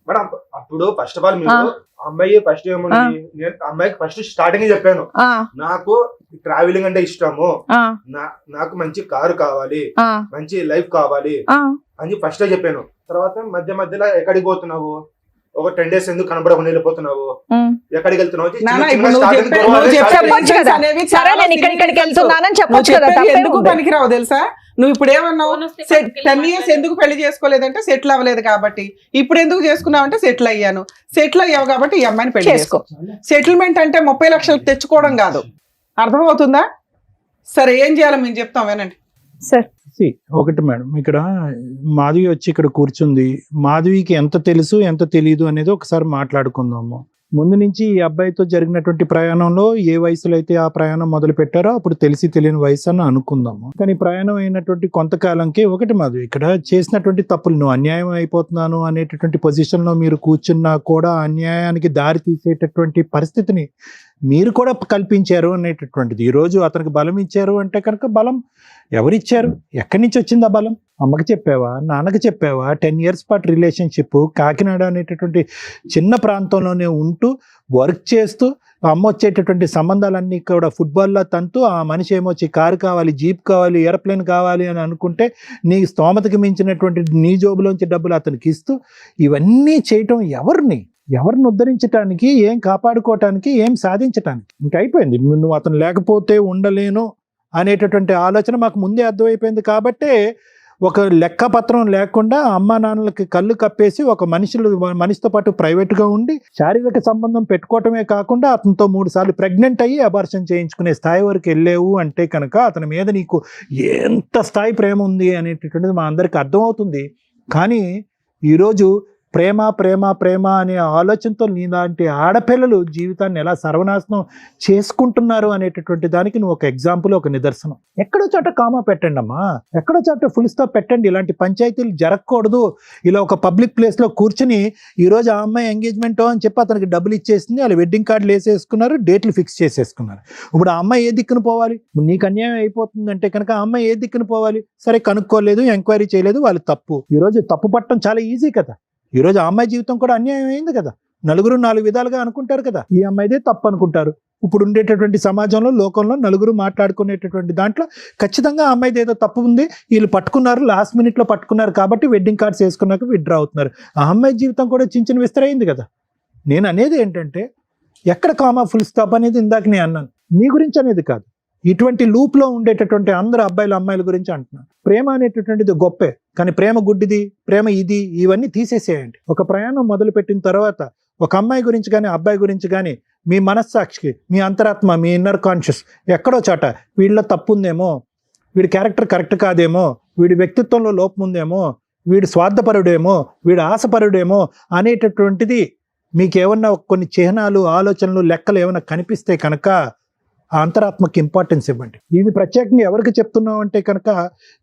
మేడం అప్పుడు ఫస్ట్ ఆఫ్ ఆల్ మీరు అమ్మాయి ఫస్ట్ ఏముంది, అమ్మాయికి ఫస్ట్ స్టార్టింగ్ చెప్పాను, నాకు ట్రావెలింగ్ అంటే ఇష్టము, నాకు మంచి కారు కావాలి, మంచి లైఫ్ కావాలి అని ఫస్ట్ చెప్పాను. తర్వాత మధ్య మధ్యలో ఎక్కడికి పోతున్నావు, ఒక 10 days ఎందుకు కనబడకుండా వెళ్ళిపోతున్నావు, ఎక్కడికి వెళ్తున్నావు, ఎందుకు పనికిరావు తెలుసా? నువ్వు ఇప్పుడు ఏమన్నావు, 10 years ఎందుకు పెళ్లి చేసుకోలేదంటే సెటిల్ అవ్వలేదు కాబట్టి. ఇప్పుడు ఎందుకు చేసుకున్నావు అంటే సెటిల్ అయ్యాను. సెటిల్ అయ్యావు కాబట్టి ఈ అమ్మాయిని పెళ్లి చేసుకో. సెటిల్మెంట్ అంటే 30 లక్షలు తెచ్చుకోవడం కాదు, అర్థమవుతుందా? సరే ఏం చేయాలో మేము చెప్తాం, వినండి సార్. ఒకటి మేడం, ఇక్కడ మాధవి వచ్చి ఇక్కడ కూర్చుంది. మాధవికి ఎంత తెలుసు ఎంత తెలియదు అనేది ఒకసారి మాట్లాడుకుందాము. ముందు నుంచి ఈ అబ్బాయితో జరిగినటువంటి ప్రయాణంలో ఏ వయసులో అయితే ఆ ప్రయాణం మొదలు పెట్టారో అప్పుడు తెలిసి తెలియని వయసు అని అనుకుందాము. కానీ ప్రయాణం అయినటువంటి కొంతకాలంకి ఒకటి మాధవి ఇక్కడ చేసినటువంటి తప్పులు, నువ్వు అన్యాయం అయిపోతున్నాను అనేటటువంటి పొజిషన్లో మీరు కూర్చున్నా కూడా అన్యాయానికి దారి తీసేటటువంటి పరిస్థితిని మీరు కూడా కల్పించారు అనేటటువంటిది. ఈరోజు అతనికి బలం ఇచ్చారు అంటే కనుక బలం ఎవరిచ్చారు? ఎక్కడి నుంచి వచ్చింది ఆ బలం? అమ్మకి చెప్పావా, నాన్నకి చెప్పావా? 10 years పాటు రిలేషన్షిప్, కాకినాడ అనేటటువంటి చిన్న ప్రాంతంలోనే ఉంటూ వర్క్ చేస్తూ అమ్మ వచ్చేటటువంటి సంబంధాలన్నీ కూడా ఫుట్బాల్లో తంతూ, ఆ మనిషి ఏమొచ్చి కారు కావాలి, జీప్ కావాలి, ఏరోప్లేన్ కావాలి అని అనుకుంటే నీ స్తోమతకి మించినటువంటి నీ జోబులోంచి డబ్బులు అతనికి ఇస్తూ ఇవన్నీ చేయటం ఎవరిని ఉద్ధరించడానికి, ఏం కాపాడుకోవటానికి, ఏం సాధించటానికి? ఇంకా అయిపోయింది. నువ్వు అతను లేకపోతే ఉండలేను అనేటటువంటి ఆలోచన మాకు ముందే అర్థమైపోయింది. కాబట్టే ఒక లెక్కపత్రం లేకుండా అమ్మా నాన్నలకి కళ్ళు కప్పేసి ఒక మనిషితో పాటు ప్రైవేట్గా ఉండి శారీరక సంబంధం పెట్టుకోవటమే కాకుండా అతనితో 3 సార్లు ప్రెగ్నెంట్ అయ్యి అబార్షన్ చేయించుకునే స్థాయి వరకు వెళ్ళేవు అంటే కనుక అతని మీద నీకు ఎంత స్థాయి ప్రేమ ఉంది అనేటటువంటిది మా అందరికి అర్థమవుతుంది. కానీ ఈరోజు ప్రేమ ప్రేమ ప్రేమ అనే ఆలోచనతో నీలాంటి ఆడపిల్లలు జీవితాన్ని ఎలా సర్వనాశనం చేసుకుంటున్నారు అనేటటువంటి దానికి నువ్వు ఒక ఎగ్జాంపుల్, ఒక నిదర్శనం. ఎక్కడో చోట కామా పెట్టండి అమ్మా, ఎక్కడో చోట ఫుల్ స్టాప్ పెట్టండి. ఇలాంటి పంచాయతీలు జరగకూడదు. ఇలా ఒక పబ్లిక్ ప్లేస్లో కూర్చుని ఈరోజు ఆ అమ్మాయి ఎంగేజ్మెంట్ అని చెప్పి అతనికి డబ్బులు ఇచ్చేసింది, వాళ్ళు వెడ్డింగ్ కార్డులు వేసేసుకున్నారు, డేట్లు ఫిక్స్ చేసేసుకున్నారు. ఇప్పుడు ఆ అమ్మాయి ఏ దిక్కున పోవాలి? నీకు అన్యాయం అయిపోతుందంటే కనుక ఆ అమ్మాయి ఏ దిక్కున పోవాలి? సరే కనుక్కోలేదు, ఎంక్వైరీ చేయలేదు, వాళ్ళు తప్పు. ఈరోజు తప్పు పట్టడం చాలా ఈజీ కదా. ఈరోజు ఆ అమ్మాయి జీవితం కూడా అన్యాయం అయింది కదా. నలుగురు 4 విధాలుగా అనుకుంటారు కదా, ఈ అమ్మాయిదే తప్పు అనుకుంటారు. ఇప్పుడు ఉండేటటువంటి సమాజంలో, లోకంలో నలుగురు మాట్లాడుకునేటటువంటి దాంట్లో ఖచ్చితంగా ఆ అమ్మాయిది ఏదో తప్పు ఉంది, వీళ్ళు పట్టుకున్నారు, లాస్ట్ మినిట్లో పట్టుకున్నారు కాబట్టి వెడ్డింగ్ కార్డ్స్ వేసుకున్నాక విత్డ్రా అవుతున్నారు. ఆ అమ్మాయి జీవితం కూడా చించిన విస్తరైంది కదా. నేను అనేది ఏంటంటే ఎక్కడ కామా ఫుల్ స్టాప్ అనేది ఇందాక నేను అన్నాను, నీ గురించి అనేది కాదు, ఇటువంటి లూప్లో ఉండేటటువంటి అందరు అబ్బాయిలు అమ్మాయిల గురించి అంటున్నాను. ప్రేమ అనేటటువంటిది గొప్పే, కానీ ప్రేమ గుడ్డిది, ప్రేమ ఇది, ఇవన్నీ తీసేసేయండి. ఒక ప్రయాణం మొదలుపెట్టిన తర్వాత ఒక అమ్మాయి గురించి కానీ అబ్బాయి గురించి కానీ మీ మనస్సాక్షికి, మీ అంతరాత్మ, మీ ఇన్నర్ కాన్షియస్ ఎక్కడో చాట వీళ్ళ తప్పు ఉందేమో, వీడి క్యారెక్టర్ కరెక్ట్ కాదేమో, వీడి వ్యక్తిత్వంలో లోపం ఉందేమో, వీడు స్వార్థపరుడేమో, వీడు ఆశపరుడేమో అనేటటువంటిది మీకేమన్నా కొన్ని చిహ్నాలు, ఆలోచనలు, లెక్కలు ఏమైనా కనిపిస్తే కనుక ఆ అంతరాత్మకి ఇంపార్టెన్స్ ఇవ్వండి. ఇది ప్రత్యేకంగా ఎవరికి చెప్తున్నాం అంటే కనుక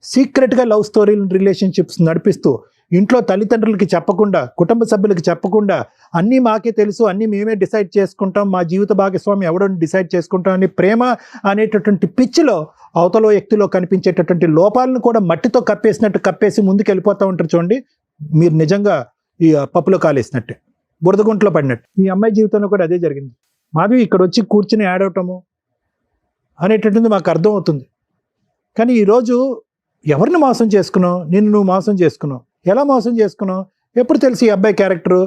సీక్రెట్గా లవ్ స్టోరీలు, రిలేషన్షిప్స్ నడిపిస్తూ ఇంట్లో తల్లిదండ్రులకి చెప్పకుండా, కుటుంబ సభ్యులకి చెప్పకుండా, అన్నీ మాకే తెలుసు, అన్నీ మేమే డిసైడ్ చేసుకుంటాం, మా జీవిత భాగస్వామి ఎవడో డిసైడ్ చేసుకుంటాం అని ప్రేమ అనేటటువంటి పిచ్చిలో అవతల వ్యక్తిలో కనిపించేటటువంటి లోపాలను కూడా మట్టితో కప్పేసినట్టు కప్పేసి ముందుకు వెళ్ళిపోతూ ఉంటారు. చూడండి, మీరు నిజంగా ఈ పప్పులో కాలేసినట్టే, బురదగుంట్లో పడినట్టు. ఈ అమ్మాయి జీవితంలో కూడా అదే జరిగింది. మాధవి ఇక్కడ వచ్చి కూర్చుని యాడ్ అవటము అనేటటువంటి మాకు అర్థం అవుతుంది. కానీ ఈరోజు ఎవరిని మోసం చేసుకున్నావు? నిన్ను నువ్వు మోసం చేసుకున్నావు. ఎలా మోసం చేసుకున్నావు? ఎప్పుడు తెలిసి ఈ అబ్బాయి క్యారెక్టరు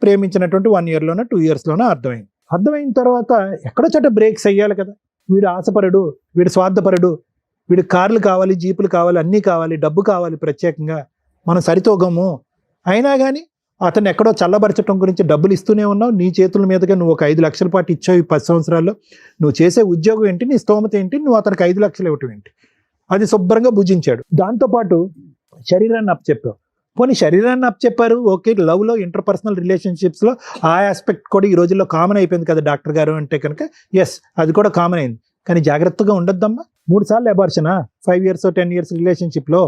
ప్రేమించినటువంటి 1 yearలోనో 2 yearsలోనో అర్థమైంది. అర్థమైన తర్వాత ఎక్కడో చోట బ్రేక్స్ అయ్యాలి కదా. వీడు ఆశపరుడు, వీడు స్వార్థపరుడు, వీడు కార్లు కావాలి, జీపులు కావాలి, అన్నీ కావాలి, డబ్బు కావాలి, ప్రత్యేకంగా మనం సరితూగము. అయినా కానీ అతను ఎక్కడో చల్లబరచడం గురించి డబ్బులు ఇస్తూనే ఉన్నావు. నీ చేతుల మీదుగా నువ్వు ఒక 5 లక్షల పాటు ఇచ్చావు ఈ 10 సంవత్సరాల్లో. నువ్వు చేసే ఉద్యోగం ఏంటి, నీ స్తోమత ఏంటి, నువ్వు అతనికి 5 లక్షలు ఇవ్వటం ఏంటి? అది శుభ్రంగా భుజించాడు. దాంతోపాటు శరీరాన్ని అప్పచెప్పావు. పోనీ శరీరాన్ని అప్పచెప్పారు, ఓకే, లవ్లో, ఇంటర్పర్సనల్ రిలేషన్షిప్స్లో ఆ ఆస్పెక్ట్ కూడా ఈ రోజుల్లో కామన్ అయిపోయింది కదా డాక్టర్ గారు అంటే కనుక. ఎస్, అది కూడా కామన్ అయింది. కానీ జాగ్రత్తగా ఉండొద్దమ్మా. 3 సార్లు అబార్షనా 5 years 10 years రిలేషన్షిప్లో?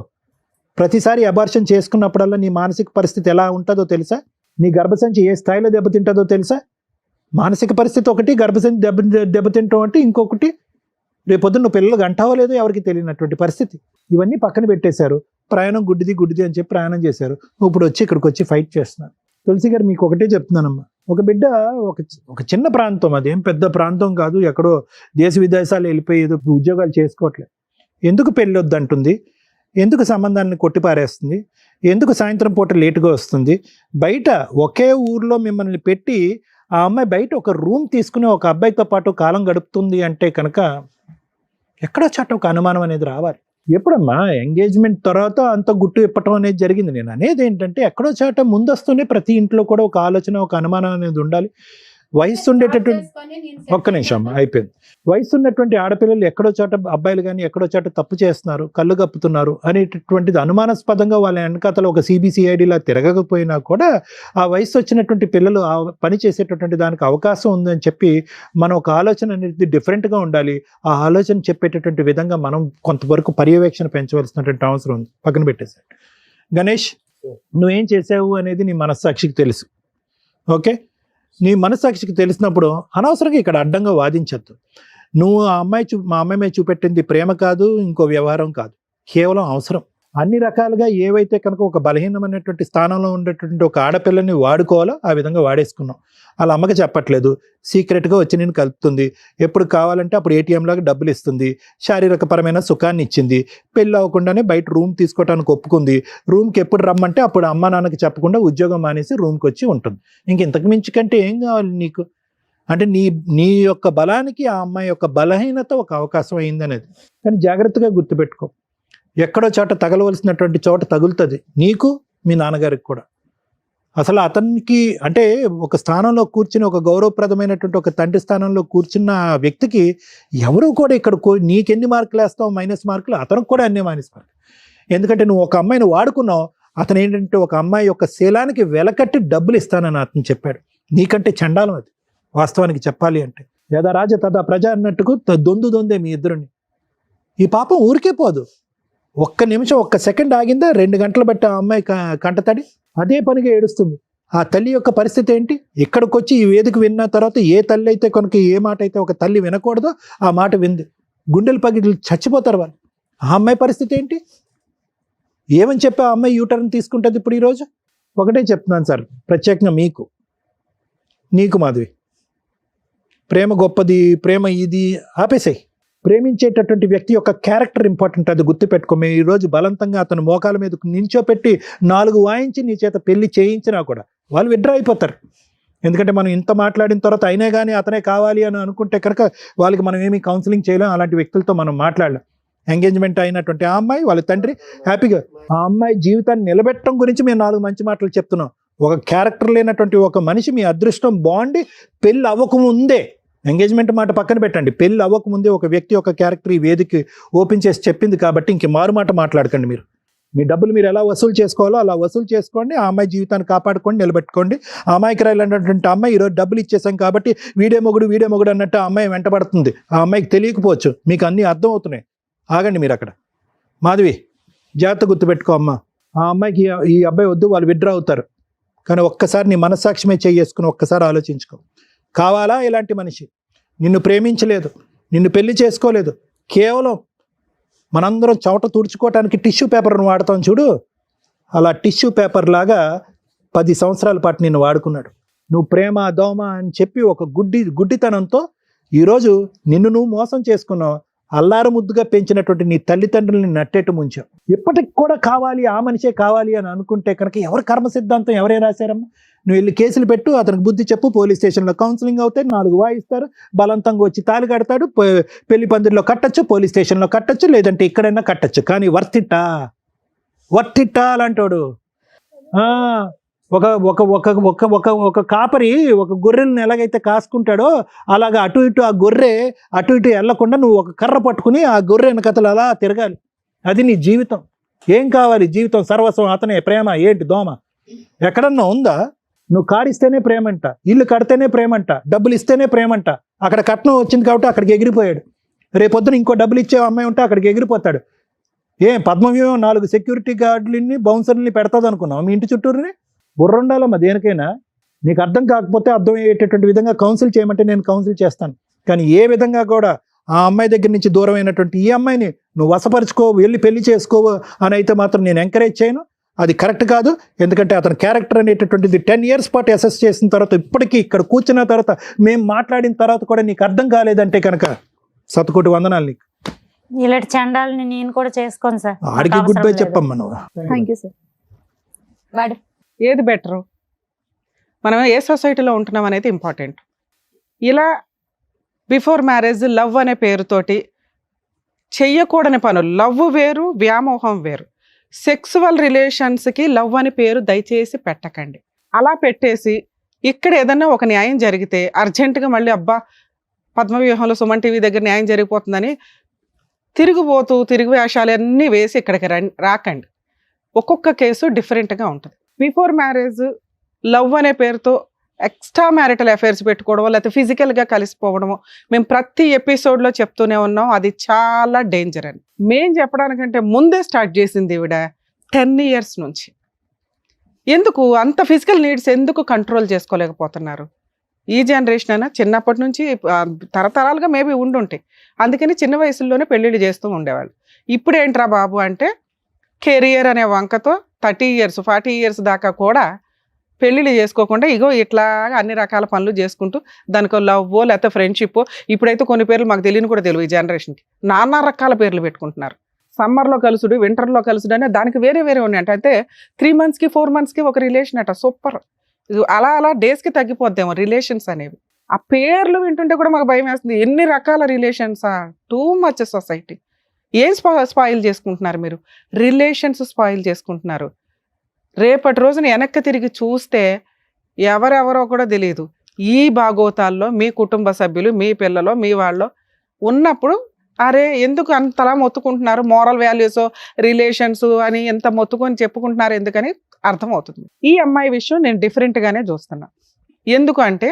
ప్రతిసారి అబార్షన్ చేసుకున్నప్పుడల్లా నీ మానసిక పరిస్థితి ఎలా ఉంటుందో తెలుసా? నీ గర్భసంచి ఏ స్థాయిలో దెబ్బతింటుందో తెలుసా? మానసిక పరిస్థితి ఒకటి, గర్భసంచి దెబ్బతింటాం అంటే ఇంకొకటి. రేపొద్దున నువ్వు పిల్లలు అంటావో లేదో ఎవరికి తెలియనటువంటి పరిస్థితి. ఇవన్నీ పక్కన పెట్టేశారు. ప్రయాణం గుడ్డిది అని చెప్పి ప్రయాణం చేశారు. ఇప్పుడు వచ్చి ఇక్కడికి వచ్చి ఫైట్ చేస్తున్నారు. తులసి గారు, మీకు ఒకటే చెప్తున్నానమ్మా, ఒక బిడ్డ ఒక చిన్న ప్రాంతం, అదేం పెద్ద ప్రాంతం కాదు, ఎక్కడో దేశ విదేశాలు వెళ్ళిపోయి ఏదో ఉద్యోగాలు చేసుకోవట్లేదు. ఎందుకు పెళ్ళి వద్దంటుంది? ఎందుకు సంబంధాన్ని కొట్టిపారేస్తుంది? ఎందుకు సాయంత్రం పూట లేటుగా వస్తుంది? బయట ఒకే ఊర్లో మిమ్మల్ని పెట్టి ఆ అమ్మాయి బయట ఒక రూమ్ తీసుకుని ఒక అబ్బాయితో పాటు కాలం గడుపుతుంది అంటే కనుక ఎక్కడో చట్ట ఒక అనుమానం అనేది రావాలి. ఎప్పుడమ్మా ఎంగేజ్మెంట్ తర్వాత అంత గుట్టు ఇప్పటం అనేది జరిగింది. నేను అనేది ఏంటంటే ఎక్కడో చాట ముందస్తూనే ప్రతి ఇంట్లో కూడా ఒక ఆలోచన, ఒక అనుమానం అనేది ఉండాలి. వయసు ఉండేటటువంటి, ఒక్క నిమిషం అమ్మా, అయిపోయింది. వయసు ఉన్నటువంటి ఆడపిల్లలు ఎక్కడో చోట, అబ్బాయిలు కానీ ఎక్కడో చోట తప్పు చేస్తున్నారు, కళ్ళు కప్పుతున్నారు అనేటటువంటిది అనుమానాస్పదంగా వాళ్ళ వెనకాతలో ఒక CBCIDలా తిరగకపోయినా కూడా ఆ వయసు వచ్చినటువంటి పిల్లలు ఆ పని చేసేటటువంటి దానికి అవకాశం ఉందని చెప్పి మనం ఒక ఆలోచన అనేది డిఫరెంట్గా ఉండాలి. ఆ ఆలోచన చెప్పేటటువంటి విధంగా మనం కొంతవరకు పర్యవేక్షణ పెంచవలసినటువంటి అవసరం ఉంది. పక్కన పెట్టేశారు. గణేష్, నువ్వేం చేసావు అనేది నీ మనస్సాక్షికి తెలుసు. ఓకే, నీ మనస్సాక్షికి తెలిసినప్పుడు అనవసరంగా ఇక్కడ అడ్డంగా వాదించద్దు. నువ్వు మా అమ్మాయి మీద చూపెట్టింది ప్రేమ కాదు, ఇంకో వ్యవహారం కాదు, కేవలం అవసరం. అన్ని రకాలుగా ఏవైతే కనుక ఒక బలహీనమైనటువంటి స్థానంలో ఉండేటువంటి ఒక ఆడపిల్లని వాడుకోవాలో ఆ విధంగా వాడేసుకున్నాం. వాళ్ళ అమ్మకి చెప్పట్లేదు, సీక్రెట్గా వచ్చి నేను కలుపుతుంది, ఎప్పుడు కావాలంటే అప్పుడు ATM లాగా డబ్బులు ఇస్తుంది, శారీరకపరమైన సుఖాన్ని ఇచ్చింది, పెళ్ళి అవ్వకుండానే బయట రూమ్ తీసుకోవడానికి ఒప్పుకుంది, రూమ్కి ఎప్పుడు రమ్మంటే అప్పుడు అమ్మా నాన్నకి చెప్పకుండా ఉద్యోగం మానేసి రూమ్కి వచ్చి ఉంటుంది. ఇంతకు మించి కంటే ఏం కావాలి నీకు? అంటే నీ యొక్క బలానికి ఆ అమ్మాయి యొక్క బలహీనత ఒక అవకాశం అయింది అనేది. కానీ జాగ్రత్తగా గుర్తుపెట్టుకో, ఎక్కడో చోట తగలవలసినటువంటి చోట తగులుతుంది, నీకు మీ నాన్నగారికి కూడా. అసలు అతనికి అంటే ఒక స్థానంలో కూర్చుని, ఒక గౌరవప్రదమైనటువంటి ఒక తండ్రి స్థానంలో కూర్చున్న వ్యక్తికి ఎవరు కూడా ఇక్కడ నీకెన్ని మార్కులు వేస్తావు మైనస్ మార్కులు, అతనికి కూడా అన్ని మైనస్ మార్కులు. ఎందుకంటే నువ్వు ఒక అమ్మాయిని వాడుకున్నావు, అతను ఏంటంటే ఒక అమ్మాయి యొక్క శీలానికి వెలకట్టి డబ్బులు ఇస్తానని అతను చెప్పాడు. నీకంటే చండాలం అది వాస్తవానికి చెప్పాలి అంటే. యదా రాజ తదా ప్రజ అన్నట్టుకు దొందే మీ ఇద్దరుని. ఈ పాపం ఊరికే పోదు. ఒక్క నిమిషం, ఒక్క సెకండ్ ఆగిందా 2 గంటలు బట్టి ఆ అమ్మాయి కంటతడి అదే పనిగా ఏడుస్తుంది. ఆ తల్లి యొక్క పరిస్థితి ఏంటి? ఇక్కడికి వచ్చి ఈ వేదిక విన్న తర్వాత ఏ తల్లి అయితే కనుక ఏ మాట అయితే ఒక తల్లి వినకూడదో ఆ మాట వింది, గుండెలు పగిలి చచ్చిపోతారు వాళ్ళు. ఆ అమ్మాయి పరిస్థితి ఏంటి? ఏమని చెప్పి ఆ అమ్మాయి యూటర్న్ తీసుకుంటుంది ఇప్పుడు ఈరోజు? ఒకటే చెప్తున్నాను సార్, ప్రత్యేకంగా నీకు మాధవి, ప్రేమ గొప్పది, ప్రేమ ఇది ఆపేసాయి. ప్రేమించేటటువంటి వ్యక్తి యొక్క క్యారెక్టర్ ఇంపార్టెంట్, అది గుర్తుపెట్టుకో. మేము ఈరోజు బలవంతంగా అతను మోకాల మీద నించోపెట్టి 4 వాయించి నీ చేత పెళ్లి చేయించినా కూడా వాళ్ళు విత్డ్రా అయిపోతారు. ఎందుకంటే మనం ఇంత మాట్లాడిన తర్వాత అయినా కానీ అతనే కావాలి అని అనుకుంటే కనుక వాళ్ళకి మనం ఏమీ కౌన్సిలింగ్ చేయలేం. అలాంటి వ్యక్తులతో మనం మాట్లాడలేం. ఎంగేజ్మెంట్ అయినటువంటి ఆ అమ్మాయి, వాళ్ళ తండ్రి హ్యాపీగా ఆ అమ్మాయి జీవితాన్ని నిలబెట్టడం గురించి మేము 4 మంచి మాటలు చెప్తున్నాం. ఒక క్యారెక్టర్ లేనటువంటి ఒక మనిషి మీ అదృష్టం బాగుండి పెళ్ళి అవ్వకముందే, ఎంగేజ్మెంట్ మాట పక్కన పెట్టండి, పెళ్ళి అవ్వకముందే ఒక వ్యక్తి ఒక క్యారెక్టర్ ఈ వేదిక ఓపెన్ చేసి చెప్పింది కాబట్టి ఇంక మారు మాట మాట్లాడకండి. మీరు మీ డబ్బులు మీరు ఎలా వసూలు చేసుకోవాలో అలా వసూలు చేసుకోండి. ఆ అమ్మాయి జీవితాన్ని కాపాడుకోండి, నిలబెట్టుకోండి. ఆ అమ్మాయికి రాయాలన్నటువంటి అమ్మాయి ఈరోజు డబ్బులు ఇచ్చేసాం కాబట్టి వీడే మొగుడు అన్నట్టు ఆ అమ్మాయి వెంటబడుతుంది. ఆ అమ్మాయికి తెలియకపోవచ్చు, మీకు అన్నీ అర్థం అవుతున్నాయి. ఆగండి మీరు అక్కడ. మాధవి, జాగ్రత్త గుర్తుపెట్టుకో అమ్మ, ఆ అమ్మాయికి ఈ అబ్బాయి వద్దు, వాళ్ళు విత్డ్రా అవుతారు. కానీ ఒక్కసారి నీ మనస్సాక్షిమే చేసుకుని ఒక్కసారి ఆలోచించుకో. కావాలా ఇలాంటి మనిషి? నిన్ను ప్రేమించలేదు, నిన్ను పెళ్లి చేసుకోలేదు, కేవలం మనందరం చవట తుడుచుకోవటానికి టిష్యూ పేపర్ను వాడతాం చూడు, అలా టిష్యూ పేపర్ లాగా 10 సంవత్సరాల పాటు నిన్ను వాడుకున్నాడు. నువ్వు ప్రేమ దోమ అని చెప్పి ఒక గుడ్డితనంతో ఈరోజు నిన్ను నువ్వు మోసం చేసుకున్నావు. అల్లారు ముద్దుగా పెంచినటువంటి నీ తల్లిదండ్రులని నట్టేట్టు ముంచావు. ఇప్పటికి కూడా కావాలి, ఆ మనిషే కావాలి అని అనుకుంటే కనుక ఎవరి కర్మ సిద్ధాంతం ఎవరే రాశారమ్మా? నువ్వు వెళ్ళి కేసులు పెట్టు, అతనికి బుద్ధి చెప్పు, పోలీస్ స్టేషన్లో కౌన్సిలింగ్ అవుతాయి, 4 వాయిస్తారు, బలవంతంగా వచ్చి తాళి కడతాడు, పెళ్లి పందిరిలో కట్టచ్చు, పోలీస్ స్టేషన్లో కట్టచ్చు, లేదంటే ఇక్కడైనా కట్టచ్చు. కానీ వర్తిట్టా అలాంటోడు. ఒక ఒక ఒక ఒక ఒక ఒక కాపరి ఒక గొర్రెలను ఎలాగైతే కాసుకుంటాడో అలాగా అటు ఇటు ఆ గొర్రె అటు ఇటు వెళ్లకుండా నువ్వు ఒక కర్ర పట్టుకుని ఆ గొర్రె వెనకతలు అలా తిరగాలి. అది నీ జీవితం. ఏం కావాలి? జీవితం సర్వస్వం అతనే. ప్రేమ ఏంటి దోమ? ఎక్కడన్నా ఉందా? నువ్వు కారిస్తేనే ప్రేమంట, ఇల్లు కడితేనే ప్రేమంట, డబ్బులు ఇస్తేనే ప్రేమంట. అక్కడ కట్నం వచ్చింది కాబట్టి అక్కడికి ఎగిరిపోయాడు. రేపొద్దున ఇంకో డబ్బులు ఇచ్చే అమ్మాయి ఉంటే అక్కడికి ఎగిరిపోతాడు. పద్మవ్యూహం 4 సెక్యూరిటీ గార్డులని బౌన్సర్ని పెడతాది అనుకున్నావు మీ ఇంటి చుట్టూరుని? బుర్రుండాలమ్మా దేనికైనా. నీకు అర్థం కాకపోతే అర్థం అయ్యేటటువంటి విధంగా కౌన్సిల్ చేయమంటే నేను కౌన్సిల్ చేస్తాను. కానీ ఏ విధంగా కూడా ఆ అమ్మాయి దగ్గర నుంచి దూరం అయినటువంటి ఈ అమ్మాయిని నువ్వు వశపరుచుకో, వెళ్ళి పెళ్లి చేసుకోవు అని అయితే మాత్రం నేను ఎంకరేజ్ చేయను. అది కరెక్ట్ కాదు. ఎందుకంటే అతని క్యారెక్టర్ అనేటటువంటిది 10 years పాటు అసెస్ చేసిన తర్వాత ఇప్పటికీ ఇక్కడ కూర్చున్న తర్వాత మేము మాట్లాడిన తర్వాత కూడా నీకు అర్థం కాలేదంటే కనుక శతకోటి వందనాలు నీకు. ఇలాంటి చండాలని నేను కూడా చేసుకోను సార్. ఆడికి గుడ్ బై చెప్పమ్మా నువ్వు. Thank you sir. మేడం, ఏది బెటరు? మనం ఏ సొసైటీలో ఉంటున్నాం అనేది ఇంపార్టెంట్. ఇలా బిఫోర్ మ్యారేజ్ లవ్ అనే పేరుతోటి చెయ్యకూడని పనులు, లవ్ వేరు, వ్యామోహం వేరు. సెక్సువల్ రిలేషన్స్కి లవ్ అని పేరు దయచేసి పెట్టకండి. అలా పెట్టేసి ఇక్కడ ఏదన్నా ఒక న్యాయం జరిగితే అర్జెంటుగా మళ్ళీ అబ్బా పద్మవ్యూహంలో సుమన్ టీవీ దగ్గర న్యాయం జరిగిపోతుందని తిరిగి వేషాలు అన్నీ వేసి ఇక్కడికి రాకండి. ఒక్కొక్క కేసు డిఫరెంట్గా ఉంటుంది. బిఫోర్ మ్యారేజ్ లవ్ అనే పేరుతో ఎక్స్ట్రా మ్యారిటల్ అఫైర్స్ పెట్టుకోవడం, లేకపోతే ఫిజికల్గా కలిసిపోవడము మేము ప్రతి ఎపిసోడ్లో చెప్తూనే ఉన్నాం. అది చాలా డేంజర్ అని మేం చెప్పడానికంటే ముందే స్టార్ట్ చేసింది ఈవిడ 10 years నుంచి. ఎందుకు అంత ఫిజికల్ నీడ్స్ ఎందుకు కంట్రోల్ చేసుకోలేకపోతున్నారు? ఈ జనరేషన్ అయినా చిన్నప్పటి నుంచి తరతరాలుగా మేబీ ఉండుంటాయి. అందుకని చిన్న వయసుల్లోనే పెళ్ళిళ్ళు చేస్తూ ఉండేవాళ్ళు. ఇప్పుడు ఏంట్రా బాబు అంటే కెరియర్ అనే వంకతో 30 years 40 years దాకా కూడా పెళ్ళిళ్ళు చేసుకోకుండా ఇగో ఇట్లా అన్ని రకాల పనులు చేసుకుంటూ దానికో లవ్వో లేకపోతే ఫ్రెండ్షిప్. ఇప్పుడైతే కొన్ని పేర్లు మాకు తెలియని కూడా తెలియదు. ఈ జనరేషన్కి నానా రకాల పేర్లు పెట్టుకుంటున్నారు. సమ్మర్లో కలుసుడు, వింటర్లో కలుసుడు అనే దానికి వేరే ఉన్నాయంట. అయితే 3 monthsకి 4 monthsకి ఒక రిలేషన్ అట. సూపర్. అలా డేస్కి తగ్గిపోద్దేమో రిలేషన్స్ అనేవి. ఆ పేర్లు వింటుంటే కూడా మాకు భయం వేస్తుంది. ఎన్ని రకాల రిలేషన్సా? Too much society. ఏం స్పాయిల్ చేసుకుంటున్నారు మీరు? రిలేషన్స్ స్పాయిల్ చేసుకుంటున్నారు. రేపటి రోజున వెనక్కి తిరిగి చూస్తే ఎవరెవరో కూడా తెలియదు. ఈ భాగోతాల్లో మీ కుటుంబ సభ్యులు, మీ పిల్లలు, మీ వాళ్ళు ఉన్నప్పుడు అరే ఎందుకు అంతలా మొత్తుకుంటున్నారు? మోరల్ వాల్యూస్ రిలేషన్స్ అని ఎంత మొత్తుకొని చెప్పుకుంటున్నారు ఎందుకని అర్థమవుతుంది. ఈ అమ్మాయి విషయం నేను డిఫరెంట్గానే చూస్తున్నా. ఎందుకు అంటే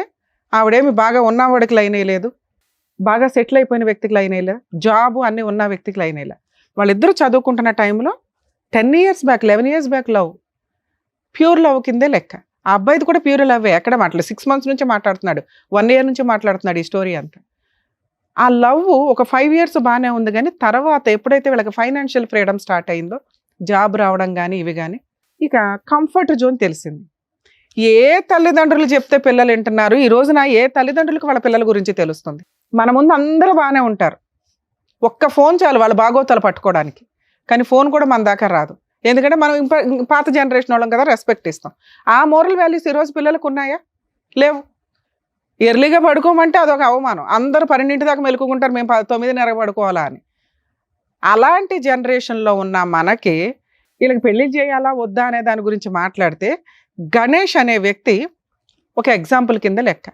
ఆవిడేమి బాగా ఉన్నవాడికి లైన్ వేయలేదు, బాగా సెటిల్ అయిపోయిన వ్యక్తికి లైన్ వేయలేదు, జాబు అన్నీ ఉన్న వ్యక్తికి లైన్ వేయలేదు. వాళ్ళిద్దరూ చదువుకుంటున్న టైంలో 10 years back 11 years back love, pure love కిందే లెక్క. ఆ అబ్బాయిది కూడా ప్యూర్ లవ్. ఎక్కడ మాట్లాడు 6 months నుంచి మాట్లాడుతున్నాడు, 1 year నుంచి మాట్లాడుతున్నాడు ఈ స్టోరీ అంతా. ఆ లవ్ ఒక 5 years బాగానే ఉంది. కానీ తర్వాత ఎప్పుడైతే వీళ్ళకి ఫైనాన్షియల్ ఫ్రీడమ్ స్టార్ట్ అయిందో, జాబ్ రావడం కానీ ఇవి కానీ, ఇక కంఫర్ట్ జోన్ తెలిసింది. ఏ తల్లిదండ్రులు చెప్తే పిల్లలు వింటున్నారు, ఈ రోజున ఏ తల్లిదండ్రులకు వాళ్ళ పిల్లల గురించి తెలుస్తుంది. మన ముందు అందరూ బాగానే ఉంటారు, ఒక్క ఫోన్ చాలు వాళ్ళ బాగోతాలు పట్టుకోవడానికి. కానీ ఫోన్ కూడా మన దాకా రాదు, ఎందుకంటే మనం పాత జనరేషన్ వాళ్ళం కదా, రెస్పెక్ట్ ఇస్తాం. ఆ మోరల్ వాల్యూస్ ఈరోజు పిల్లలకు ఉన్నాయా? లేవు. ఎర్లీగా పడుకోమంటే అదొక అవమానం, అందరూ 12 దాకా మెలుకుంటారు, మేము 9:30 పడుకోవాలా అని. అలాంటి జనరేషన్లో ఉన్న మనకి వీళ్ళకి పెళ్లి చేయాలా వద్దా అనే దాని గురించి మాట్లాడితే గణేష్ అనే వ్యక్తి ఒక ఎగ్జాంపుల్ కింద లెక్క.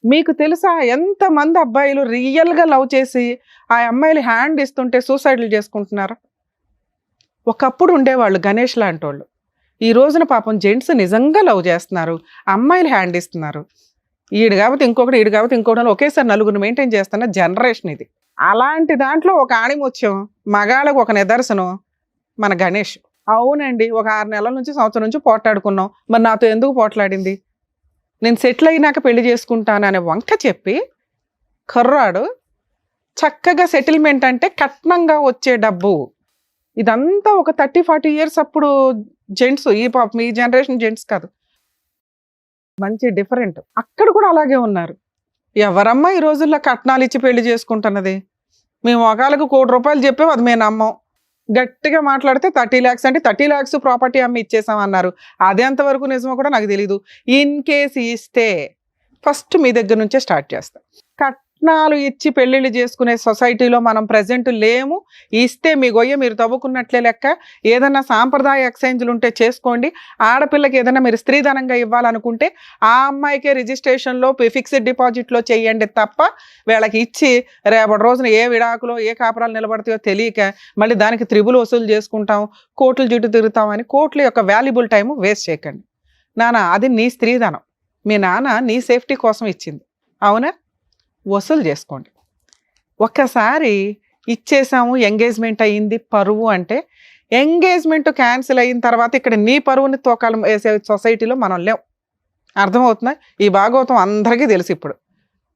మీకు తెలుసా ఎంతమంది అబ్బాయిలు రియల్గా లవ్ చేసి ఆ అమ్మాయిలు హ్యాండ్ ఇస్తుంటే సూసైడ్లు చేసుకుంటున్నారు? ఒకప్పుడు ఉండేవాళ్ళు గణేష్ లాంటి వాళ్ళు. ఈ రోజున పాపం జెంట్స్ నిజంగా లవ్ చేస్తున్నారు, అమ్మాయిలు హ్యాండ్ ఇస్తున్నారు. ఈడు కాబట్టి ఇంకొకటి, ఈడు కాబట్టి ఇంకొకటి, ఒకేసారి నలుగురు మెయింటైన్ చేస్తున్న జనరేషన్ ఇది. అలాంటి దాంట్లో ఒక ఆణిముత్యం, మగాళ్ళకు ఒక నిదర్శనం మన గణేష్. అవునండి, ఒక 6 నెలల నుంచి సంవత్సరం నుంచి పోట్లాడుకున్నాం, మరి నాతో ఎందుకు పోట్లాడింది, నేను సెటిల్ అయినాక పెళ్లి చేసుకుంటాను అనే వంక చెప్పి కర్రాడు చక్కగా సెటిల్మెంట్ అంటే కట్నంగా వచ్చే డబ్బు. ఇదంతా ఒక 30-40 ఇయర్స్ అప్పుడు జెంట్స్, ఈ జనరేషన్ జెంట్స్ కాదు, మంచి డిఫరెంట్. అక్కడ కూడా అలాగే ఉన్నారు. ఎవరమ్మా ఈ రోజుల్లో కట్నాలు ఇచ్చి పెళ్లి చేసుకుంటున్నది? మేము ఒకళ్ళకు ₹1,00,00,000 చెప్పాము, అది మేము నమ్మం. గట్టిగా మాట్లాడితే 30 lakhs అంటే 30 lakhs ప్రాపర్టీ అమ్మి ఇచ్చేసామన్నారు. అది ఎంతవరకు నిజమో కూడా నాకు తెలీదు. ఇన్ కేసు ఇస్తే ఫస్ట్ మీ దగ్గర నుంచే స్టార్ట్ చేస్తాం. కట్నాలు ఇచ్చి పెళ్ళిళ్ళు చేసుకునే సొసైటీలో మనం ప్రజెంట్ లేము. ఇస్తే మీ గొయ్య మీరు తవ్వుకున్నట్లే లెక్క. ఏదన్నా సాంప్రదాయ ఎక్స్చేంజ్లు ఉంటే చేసుకోండి. ఆడపిల్లకి ఏదైనా మీరు స్త్రీధనంగా ఇవ్వాలనుకుంటే ఆ అమ్మాయికే రిజిస్ట్రేషన్లో ఫిక్స్డ్ డిపాజిట్లో చేయండి తప్ప వీళ్ళకి ఇచ్చి రేపటి రోజున ఏ విడాకులో ఏ కాపురాలు నిలబడతాయో తెలియక మళ్ళీ దానికి త్రిబుల్ వసూలు చేసుకుంటాం, కోర్టులు చుట్టూ తిరుగుతామని కోర్టుల యొక్క వాల్యుబుల్ టైం వేస్ట్ చేయకండి. నాన్న అది నీ స్త్రీధనం, మీ నాన్న నీ సేఫ్టీ కోసం ఇచ్చింది, అవునా? వసూలు చేసుకోండి. ఒక్కసారి ఇచ్చేసాము, ఎంగేజ్మెంట్ అయ్యింది, పరువు అంటే ఎంగేజ్మెంట్ క్యాన్సిల్ అయిన తర్వాత ఇక్కడ నీ పరువుని తోకాలం వేసే సొసైటీలో మనం లేవు. అర్థమవుతుందా? ఈ భాగవతం అందరికీ తెలుసు. ఇప్పుడు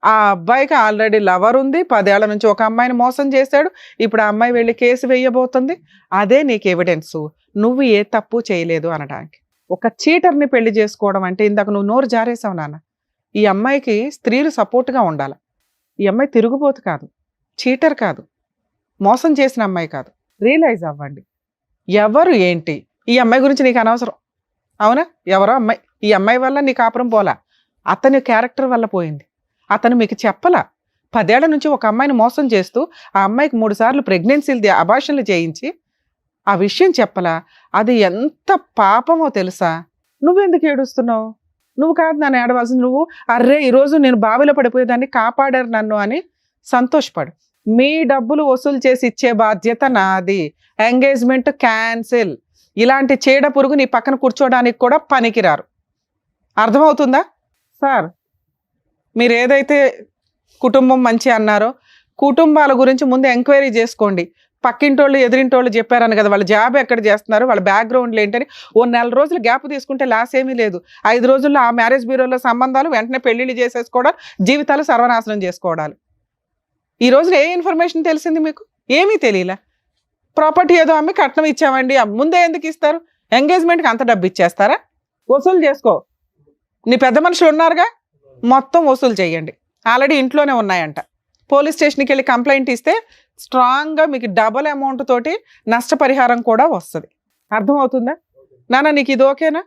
ఆ అబ్బాయికి ఆల్రెడీ లవర్ ఉంది, 10 ఏళ్ల నుంచి ఒక అమ్మాయిని మోసం చేశాడు. ఇప్పుడు ఆ అమ్మాయి వెళ్ళి కేసు వేయబోతుంది. అదే నీకు ఎవిడెన్సు నువ్వు ఏ తప్పు చేయలేదు అనడానికి. ఒక చీటర్ని పెళ్లి చేసుకోవడం అంటే, ఇందాక నువ్వు నోరు జారేసావు నాన్న, ఈ అమ్మాయికి స్త్రీలు సపోర్ట్గా ఉండాలి. ఈ అమ్మాయి తిరుగుబోతు కాదు, చీటర్ కాదు, మోసం చేసిన అమ్మాయి కాదు. రియలైజ్ అవ్వండి ఎవరు ఏంటి. ఈ అమ్మాయి గురించి నీకు అనవసరం, అవునా? ఎవరో అమ్మాయి, ఈ అమ్మాయి వల్ల నీ కాపురం పోలా, అతని క్యారెక్టర్ వల్ల పోయింది. అతను మీకు చెప్పలా. 10 ఏళ్ల నుంచి ఒక అమ్మాయిని మోసం చేస్తూ ఆ అమ్మాయికి 3 సార్లు ప్రెగ్నెన్సీలు అబార్షన్లు చేయించి ఆ విషయం చెప్పలా. అది ఎంత పాపమో తెలుసా? నువ్వెందుకు ఏడుస్తున్నావు? నువ్వు కాదు నన్ను ఏడవలసింది. నువ్వు అర్రే ఈరోజు నేను బావిలో పడిపోయేదాన్ని, కాపాడారు నన్ను అని సంతోషపడు. మీ డబ్బులు వసూలు చేసి ఇచ్చే బాధ్యత నాది. Engagement cancel. ఇలాంటి చీడ పురుగు నీ పక్కన కూర్చోడానికి కూడా పనికిరారు. అర్థమవుతుందా? సార్, మీరు ఏదైతే కుటుంబం మంచి అన్నారో కుటుంబాల గురించి ముందు ఎంక్వైరీ చేసుకోండి. పక్కింటోళ్ళు ఎదిరింటోళ్ళు చెప్పారని కదా, వాళ్ళ జాబ్ ఎక్కడ చేస్తున్నారు, వాళ్ళ బ్యాక్గ్రౌండ్లు ఏంటని ఓ 4 రోజులు గ్యాప్ తీసుకుంటే లాస్ ఏమీ లేదు. 5 రోజుల్లో ఆ మ్యారేజ్ బ్యూరోలో సంబంధాలు, వెంటనే పెళ్లిళ్ళు చేసేసుకోవడాలు, జీవితాలు సర్వనాశనం చేసుకోవడాలు. ఈ రోజున ఏ ఇన్ఫర్మేషన్ తెలిసింది మీకు? ఏమీ తెలియలే. ప్రాపర్టీ ఏదో అమ్మి కట్నం ఇచ్చామండి, ముందే ఎందుకు ఇస్తారు? ఎంగేజ్మెంట్కి అంత డబ్బు ఇచ్చేస్తారా? వసూలు చేసుకో. నీ పెద్ద మనుషులు ఉన్నారుగా, మొత్తం వసూలు చేయండి. ఆల్రెడీ ఇంట్లోనే ఉన్నాయంట. పోలీస్ స్టేషన్కి వెళ్ళి కంప్లైంట్ ఇస్తే స్ట్రాంగ్గా మీకు డబుల్ అమౌంట్ తోటి నష్టపరిహారం కూడా వస్తుంది. అర్థమవుతుందా నాన్న? నీకు ఇది ఓకేనా?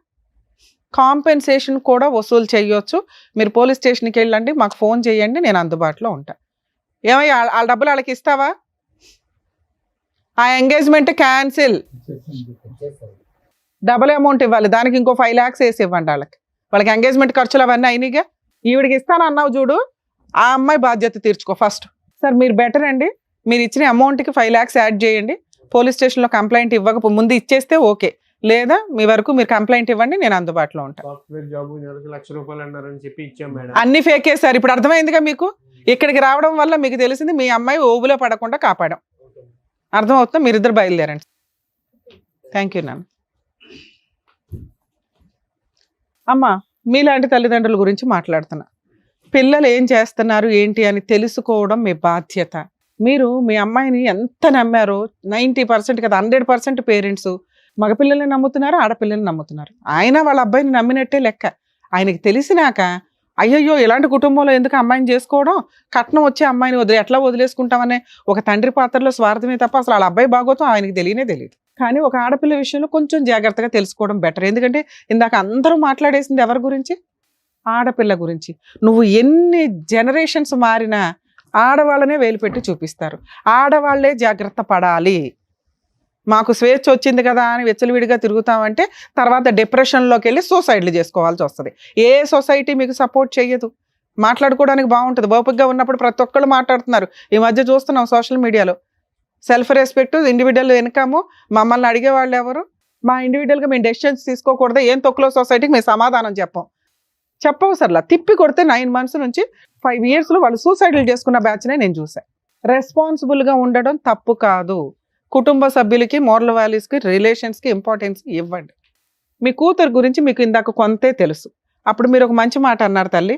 కాంపెన్సేషన్ కూడా వసూలు చేయొచ్చు. మీరు పోలీస్ స్టేషన్కి వెళ్ళండి, మాకు ఫోన్ చేయండి, నేను అందుబాటులో ఉంటా. ఏమయ్యా వాళ్ళ డబ్బులు వాళ్ళకి ఇస్తావా? ఆ ఎంగేజ్మెంట్ క్యాన్సిల్, డబుల్ అమౌంట్ ఇవ్వాలి, దానికి ఇంకో 5 lakhs వేసి ఇవ్వండి వాళ్ళకి. వాళ్ళకి ఎంగేజ్మెంట్ ఖర్చులు అవన్నీ అయినాయిగా. ఈవిడికి ఇస్తాను అన్నావు చూడు, ఆ అమ్మాయి బాధ్యత తీర్చుకో ఫస్ట్. సార్ మీరు బెటర్ అండి, మీరు ఇచ్చిన అమౌంట్కి 5 lakhs యాడ్ చేయండి. పోలీస్ స్టేషన్లో కంప్లైంట్ ఇవ్వక ముందు ఇచ్చేస్తే ఓకే, లేదా మీ వరకు మీరు కంప్లైంట్ ఇవ్వండి, నేను అందుబాటులో ఉంటాను. సాఫ్ట్వేర్ జాబ్ నెలకు ₹1,00,000 అన్నారని చెప్పి ఇచ్చాం మేడం. అన్ని ఫేకే సార్. ఇప్పుడు అర్థమైందిగా మీకు. ఇక్కడికి రావడం వల్ల మీకు తెలిసింది మీ అమ్మాయి ఓబులో పడకుండా కాపాడాం. అర్థమవుతుందా? మీరిద్దరు బయలుదేరండి. థ్యాంక్ యూ నాన్న. అమ్మ, మీలాంటి తల్లిదండ్రుల గురించి మాట్లాడుతున్నా. పిల్లలు ఏం చేస్తున్నారు ఏంటి అని తెలుసుకోవడం మీ బాధ్యత. మీరు మీ అమ్మాయిని ఎంత నమ్మారో 90% కదా 100% పేరెంట్స్ మగపిల్లల్ని నమ్ముతున్నారు, ఆడపిల్లల్ని నమ్ముతున్నారు. ఆయన వాళ్ళ అబ్బాయిని నమ్మినట్టే లెక్క. ఆయనకి తెలిసినాక అయ్యయ్యో ఇలాంటి కుటుంబంలో ఎందుకు అమ్మాయిని చేసుకోవడం, కట్నం వచ్చే అమ్మాయిని ఎట్లా వదిలేసుకుంటామనే ఒక తండ్రి పాత్రలో స్వార్థమే తప్ప అసలు వాళ్ళ అబ్బాయి బాగోతం ఆయనకి తెలియదు. కానీ ఒక ఆడపిల్ల విషయంలో కొంచెం జాగ్రత్తగా తెలుసుకోవడం బెటర్. ఎందుకంటే ఇందాక అందరూ మాట్లాడేసింది ఎవరి గురించి? ఆడపిల్ల గురించి. నువ్వు ఎన్ని జనరేషన్స్ మారినా ఆడవాళ్ళనే వేలు పెట్టి చూపిస్తారు. ఆడవాళ్లే జాగ్రత్త పడాలి. మాకు స్వేచ్ఛ వచ్చింది కదా అని వెచ్చలవిడిగా తిరుగుతామంటే తర్వాత డిప్రెషన్లోకి వెళ్ళి సూసైడ్లు చేసుకోవాల్సి వస్తుంది. ఏ సొసైటీ మీకు సపోర్ట్ చేయదు. మాట్లాడుకోవడానికి బాగుంటుంది, ఓపికగా ఉన్నప్పుడు ప్రతి ఒక్కళ్ళు మాట్లాడుతున్నారు. ఈ మధ్య చూస్తున్నాం సోషల్ మీడియాలో సెల్ఫ్ రెస్పెక్ట్, ఇండివిజువల్ ఇన్కమ్. మమ్మల్ని అడిగేవాళ్ళు ఎవరు? మా ఇండివిజువల్గా మేము డెసిషన్స్ తీసుకోకూడదు, ఏం తొక్కులో సొసైటీకి మేము సమాధానం చెప్పవసరలా. తిప్పి కొడితే 9 months నుంచి 5 yearsలో వాళ్ళు సూసైడ్లు చేసుకున్న బ్యాచ్నే నేను చూసాను. రెస్పాన్సిబుల్గా ఉండడం తప్పు కాదు. కుటుంబ సభ్యులకి, మోరల్ వాల్యూస్కి, రిలేషన్స్కి ఇంపార్టెన్స్ ఇవ్వండి. మీ కూతురు గురించి మీకు ఇందాక కొంతే తెలుసు. అప్పుడు మీరు ఒక మంచి మాట అన్నారు, తల్లి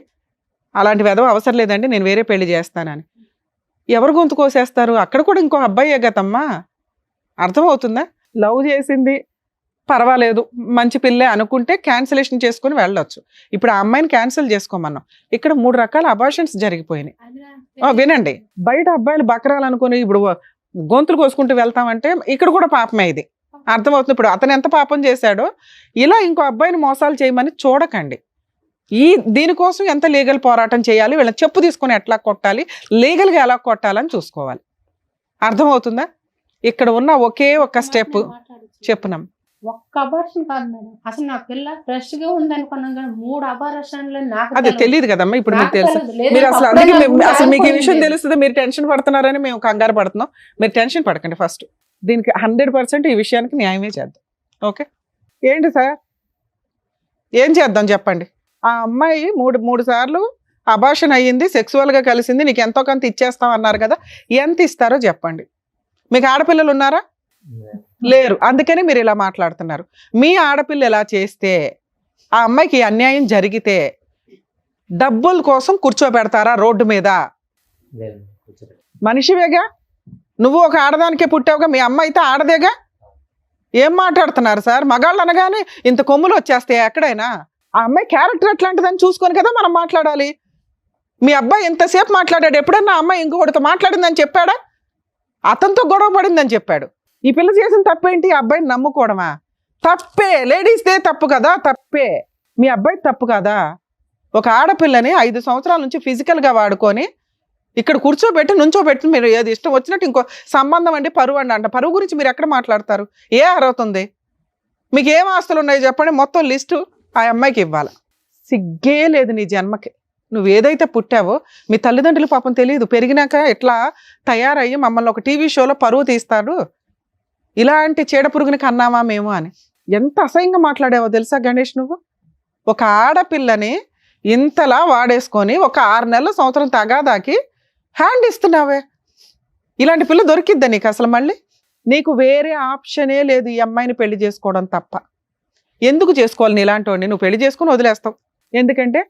అలాంటి వెధవ అవసరం లేదండి, నేను వేరే పెళ్లి చేస్తానని. ఎవరు గొంతు కోసేస్తారు? అక్కడ కూడా ఇంకో అబ్బాయే కదమ్మా. అర్థమవుతుందా? లవ్ చేసింది పర్వాలేదు, మంచి పిల్లే అనుకుంటే క్యాన్సిలేషన్ చేసుకుని వెళ్ళొచ్చు. ఇప్పుడు ఆ అమ్మాయిని క్యాన్సిల్ చేసుకోమన్నాం. ఇక్కడ 3 రకాల అబార్షన్స్ జరిగిపోయినాయి. వినండి, బయట అబ్బాయిలు బకరాలు అనుకుని ఇప్పుడు గొంతులు కోసుకుంటూ వెళ్తామంటే ఇక్కడ కూడా పాపమే. ఇది అర్థమవుతుంది. ఇప్పుడు అతను ఎంత పాపం చేశాడో ఇలా ఇంకో అబ్బాయిని మోసాలు చేయమని చూడకండి. దీనికోసం ఎంత లీగల్ పోరాటం చేయాలి, వీళ్ళని చెప్పు తీసుకొని ఎట్లా కొట్టాలి, లీగల్గా ఎలా కొట్టాలని చూసుకోవాలి. అర్థమవుతుందా? ఇక్కడ ఉన్న ఒకే ఒక స్టెప్ చెప్పున్నాం. ఒక్క అబార్షన్ కాదు మేడం, అసలు నా పిల్ల ఫ్రెష్ గా ఉంది అనుకున్నాం కానీ 3 అబార్షన్లు నాకు అది తెలియదు కదమ్మా. ఇప్పుడు మీకు తెలుసు, మీరు అసలు అందుకే అసలు మీకు ఈ విషయం తెలుస్తుంది, మీరు టెన్షన్ పడుతున్నారని మేము కంగారు పడుతున్నాం. మీరు టెన్షన్ పడకండి. ఫస్ట్ దీనికి 100% ఈ విషయానికి న్యాయమే చేద్దాం. ఓకే, ఏంటి సార్ ఏం చేద్దాం చెప్పండి. ఆ అమ్మాయి 3 సార్లు అబార్షన్ అయ్యింది, సెక్సువల్గా కలిసింది, నీకు ఎంతో కొంత ఇచ్చేస్తాం అన్నారు కదా, ఎంత ఇస్తారో చెప్పండి. మీకు ఆడపిల్లలు ఉన్నారా? లేరు. అందుకని మీరు ఇలా మాట్లాడుతున్నారు. మీ ఆడపిల్ల ఎలా చేస్తే ఆ అమ్మాయికి అన్యాయం జరిగితే డబ్బుల కోసం కూర్చోబెడతారా రోడ్డు మీద? మనిషివేగా నువ్వు, ఒక ఆడదానికే పుట్టావుగా, మీ అమ్మ అయితే ఆడదేగా. ఏం మాట్లాడుతున్నారు సార్? మగాళ్ళు అనగానే ఇంత కొమ్ములు వచ్చేస్తాయి ఎక్కడైనా. ఆ అమ్మాయి క్యారెక్టర్ ఎట్లాంటిదని చూసుకొని కదా మనం మాట్లాడాలి. మీ అబ్బాయి ఎంతసేపు మాట్లాడాడు? ఎప్పుడన్నా అమ్మాయి ఇంకొకటితో మాట్లాడిందని చెప్పాడా? అతనితో గొడవ పడిందని చెప్పాడు. ఈ పిల్ల చేసిన తప్పేంటి? ఆ అబ్బాయిని నమ్ముకోవడమా? తప్పే. లేడీస్దే తప్పు కదా, తప్పే. మీ అబ్బాయి తప్పు కదా. ఒక ఆడపిల్లని 5 సంవత్సరాల నుంచి ఫిజికల్గా వాడుకొని ఇక్కడ కూర్చోబెట్టి నుంచోబెట్టి మీరు ఏది ఇష్టం వచ్చినట్టు ఇంకో సంబంధం అండి, పరువు అంట. పరువు గురించి మీరు ఎక్కడ మాట్లాడతారు? ఏ అర్హత ఉంది మీకు? ఏం ఆస్తులు ఉన్నాయి చెప్పండి, మొత్తం లిస్టు ఆ అమ్మాయికి ఇవ్వాలి. సిగ్గే లేదు నీ జన్మకి. నువ్వు ఏదైతే పుట్టావో మీ తల్లిదండ్రులు పాపం తెలియదు, పెరిగినాక ఇట్లా తయారయ్యి మమ్మల్ని ఒక టీవీ షోలో పరువు తీస్తాడు, ఇలాంటి చీడపురుగుని కన్నామా మేము అని. ఎంత అసహ్యంగా మాట్లాడావో తెలుసా గణేష్ నువ్వు? ఒక ఆడపిల్లని ఇంతలా వాడేసుకొని ఒక 6 నెలల సంవత్సరం తగాదాకి హ్యాండ్ ఇస్తున్నావే. ఇలాంటి పిల్ల దొరికిద్దా నీకు అసలు? మళ్ళీ నీకు వేరే ఆప్షనే లేదు ఈ అమ్మాయిని పెళ్లి చేసుకోవడం తప్ప. ఎందుకు చేసుకోవాలి? నీ ఇలాంటి వాడిని నువ్వు పెళ్లి చేసుకుని వదిలేస్తావు. ఎందుకంటే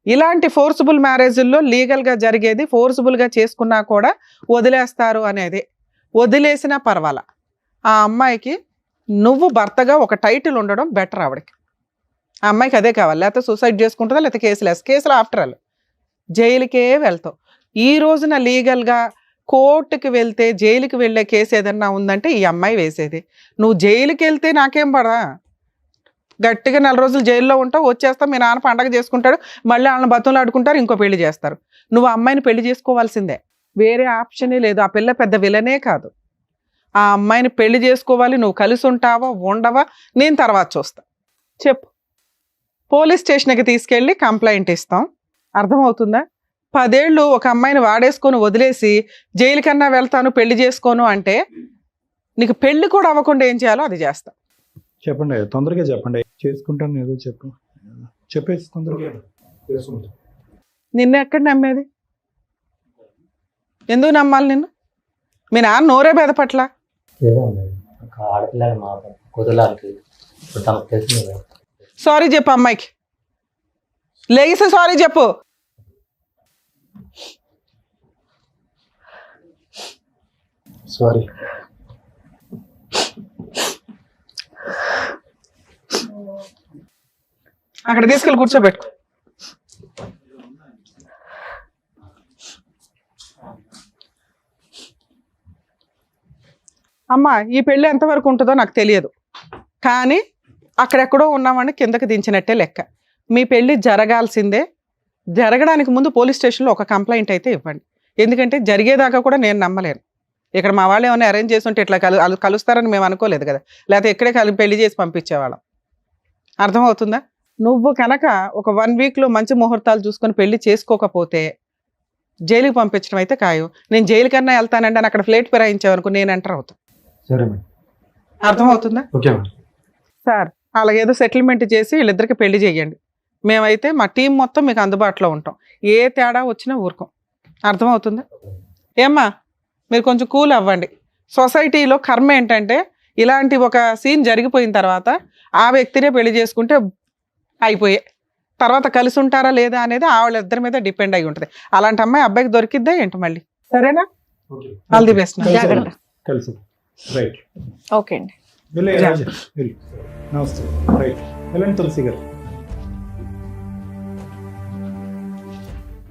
ఇలాంటి ఫోర్సిబుల్ మ్యారేజ్ల్లో లీగల్గా జరిగేది, ఫోర్సిబుల్గా చేసుకున్నా కూడా వదిలేస్తారు అనేది. వదిలేసినా పర్వాలా, ఆ అమ్మాయికి నువ్వు భర్తగా ఒక టైటిల్ ఉండడం బెటర్. ఆవిడకి, ఆ అమ్మాయికి అదే కావాలి. లేకపోతే సూసైడ్ చేసుకుంటుందా, లేకపోతే కేసులు ఆఫ్టర్ ఆల్ జైలుకే వెళ్తావు. ఈ రోజున లీగల్గా కోర్టుకి వెళ్తే జైలుకి వెళ్ళే కేసు ఏదన్నా ఉందంటే ఈ అమ్మాయి వేసేది. నువ్వు జైలుకి వెళ్తే నాకేం పడా, గట్టిగా 4 రోజులు జైల్లో ఉంటావు, వచ్చేస్తావు, మీ నాన్న పండగ చేసుకుంటాడు, మళ్ళీ వాళ్ళని బతులు ఆడుకుంటారు, ఇంకో పెళ్లి చేస్తారు. నువ్వు ఆ అమ్మాయిని పెళ్లి చేసుకోవాల్సిందే, వేరే ఆప్షనే లేదు. ఆ పిల్ల పెద్ద విలనే కాదు. ఆ అమ్మాయిని పెళ్లి చేసుకోవాలి. నువ్వు కలిసి ఉంటావా ఉండవా నేను తర్వాత చూస్తా. చెప్పు, పోలీస్ స్టేషన్కి తీసుకెళ్ళి కంప్లైంట్ ఇస్తాం. అర్థమవుతుందా? 10 ఏళ్ళు ఒక అమ్మాయిని వాడేసుకొని వదిలేసి జైలు కన్నా వెళ్తాను, పెళ్లి చేసుకోను అంటే నీకు పెళ్లి కూడా అవ్వకుండా ఏం చేయాలో అది చేస్తా. చెప్పండి, తొందరగా చెప్పండి. చేసుకుంటాను ఏదో చెప్పేసి తొందరగా. నిన్ను ఎక్కడ నమ్మేది? ఎందుకు నమ్మాలి నిన్ను? మీ నాన్న నోరే బెదపట్ల. సారీ చెప్పు అమ్మాయికి, లేగిస్తే సారీ చెప్పు. సారీ. అక్కడ తీసుకెళ్ళి కూర్చోబెట్టు. అమ్మా, ఈ పెళ్ళి ఎంతవరకు ఉంటుందో నాకు తెలియదు, కానీ అక్కడెక్కడో ఉన్నామని కిందకి దించినట్టే లెక్క. మీ పెళ్ళి జరగాల్సిందే. జరగడానికి ముందు పోలీస్ స్టేషన్లో ఒక కంప్లైంట్ అయితే ఇవ్వండి. ఎందుకంటే జరిగేదాకా కూడా నేను నమ్మలేను. ఇక్కడ మా వాళ్ళు ఏమైనా అరేంజ్ చేసి ఉంటే ఇట్లా కలుస్తారని మేము అనుకోలేదు కదా, లేకపోతే ఇక్కడే పెళ్లి చేసి పంపించేవాళ్ళం. అర్థమవుతుందా? నువ్వు కనుక ఒక 1 వీక్లో మంచి ముహూర్తాలు చూసుకొని పెళ్లి చేసుకోకపోతే జైలుకి పంపించడం అయితే ఖాయం. నేను జైలు కన్నా వెళ్తానంటే అని అక్కడ ఫ్లేట్ ఫిరాయించావనుకో నేను ఎంటర్ అవుతాను. సరే మేడం. అర్థమవుతుందా? Okay madam. సార్ అలాగేదో సెటిల్మెంట్ చేసి వీళ్ళిద్దరికి పెళ్లి చేయండి. మేమైతే మా టీం మొత్తం మీకు అందుబాటులో ఉంటాం. ఏ తేడా వచ్చినా ఊరుకోం. అర్థమవుతుందా? ఏమ్మా, మీరు కొంచెం కూల్ అవ్వండి. సొసైటీలో కర్మ ఏంటంటే ఇలాంటి ఒక సీన్ జరిగిపోయిన తర్వాత ఆ వ్యక్తినే పెళ్లి చేసుకుంటే అయిపోయే, తర్వాత కలిసి ఉంటారా లేదా అనేది వాళ్ళిద్దరి మీద డిపెండ్ అయి ఉంటుంది. అలాంటి అమ్మాయి అబ్బాయికి దొరికిద్దా ఏంటి మళ్ళీ? సరేనా? All the best. జాగ్రత్త. కలిసి రైట్. ఓకే అండి. నమస్తే. రైట్, వెళ్ళండి తులసి గారు.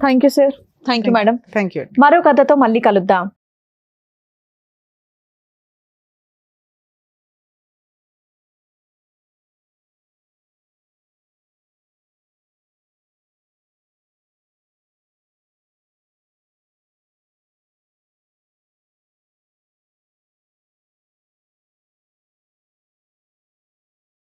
Thank you sir. Thank you madam. Thank you. మరో కథతో మళ్ళీ కలుద్దాం.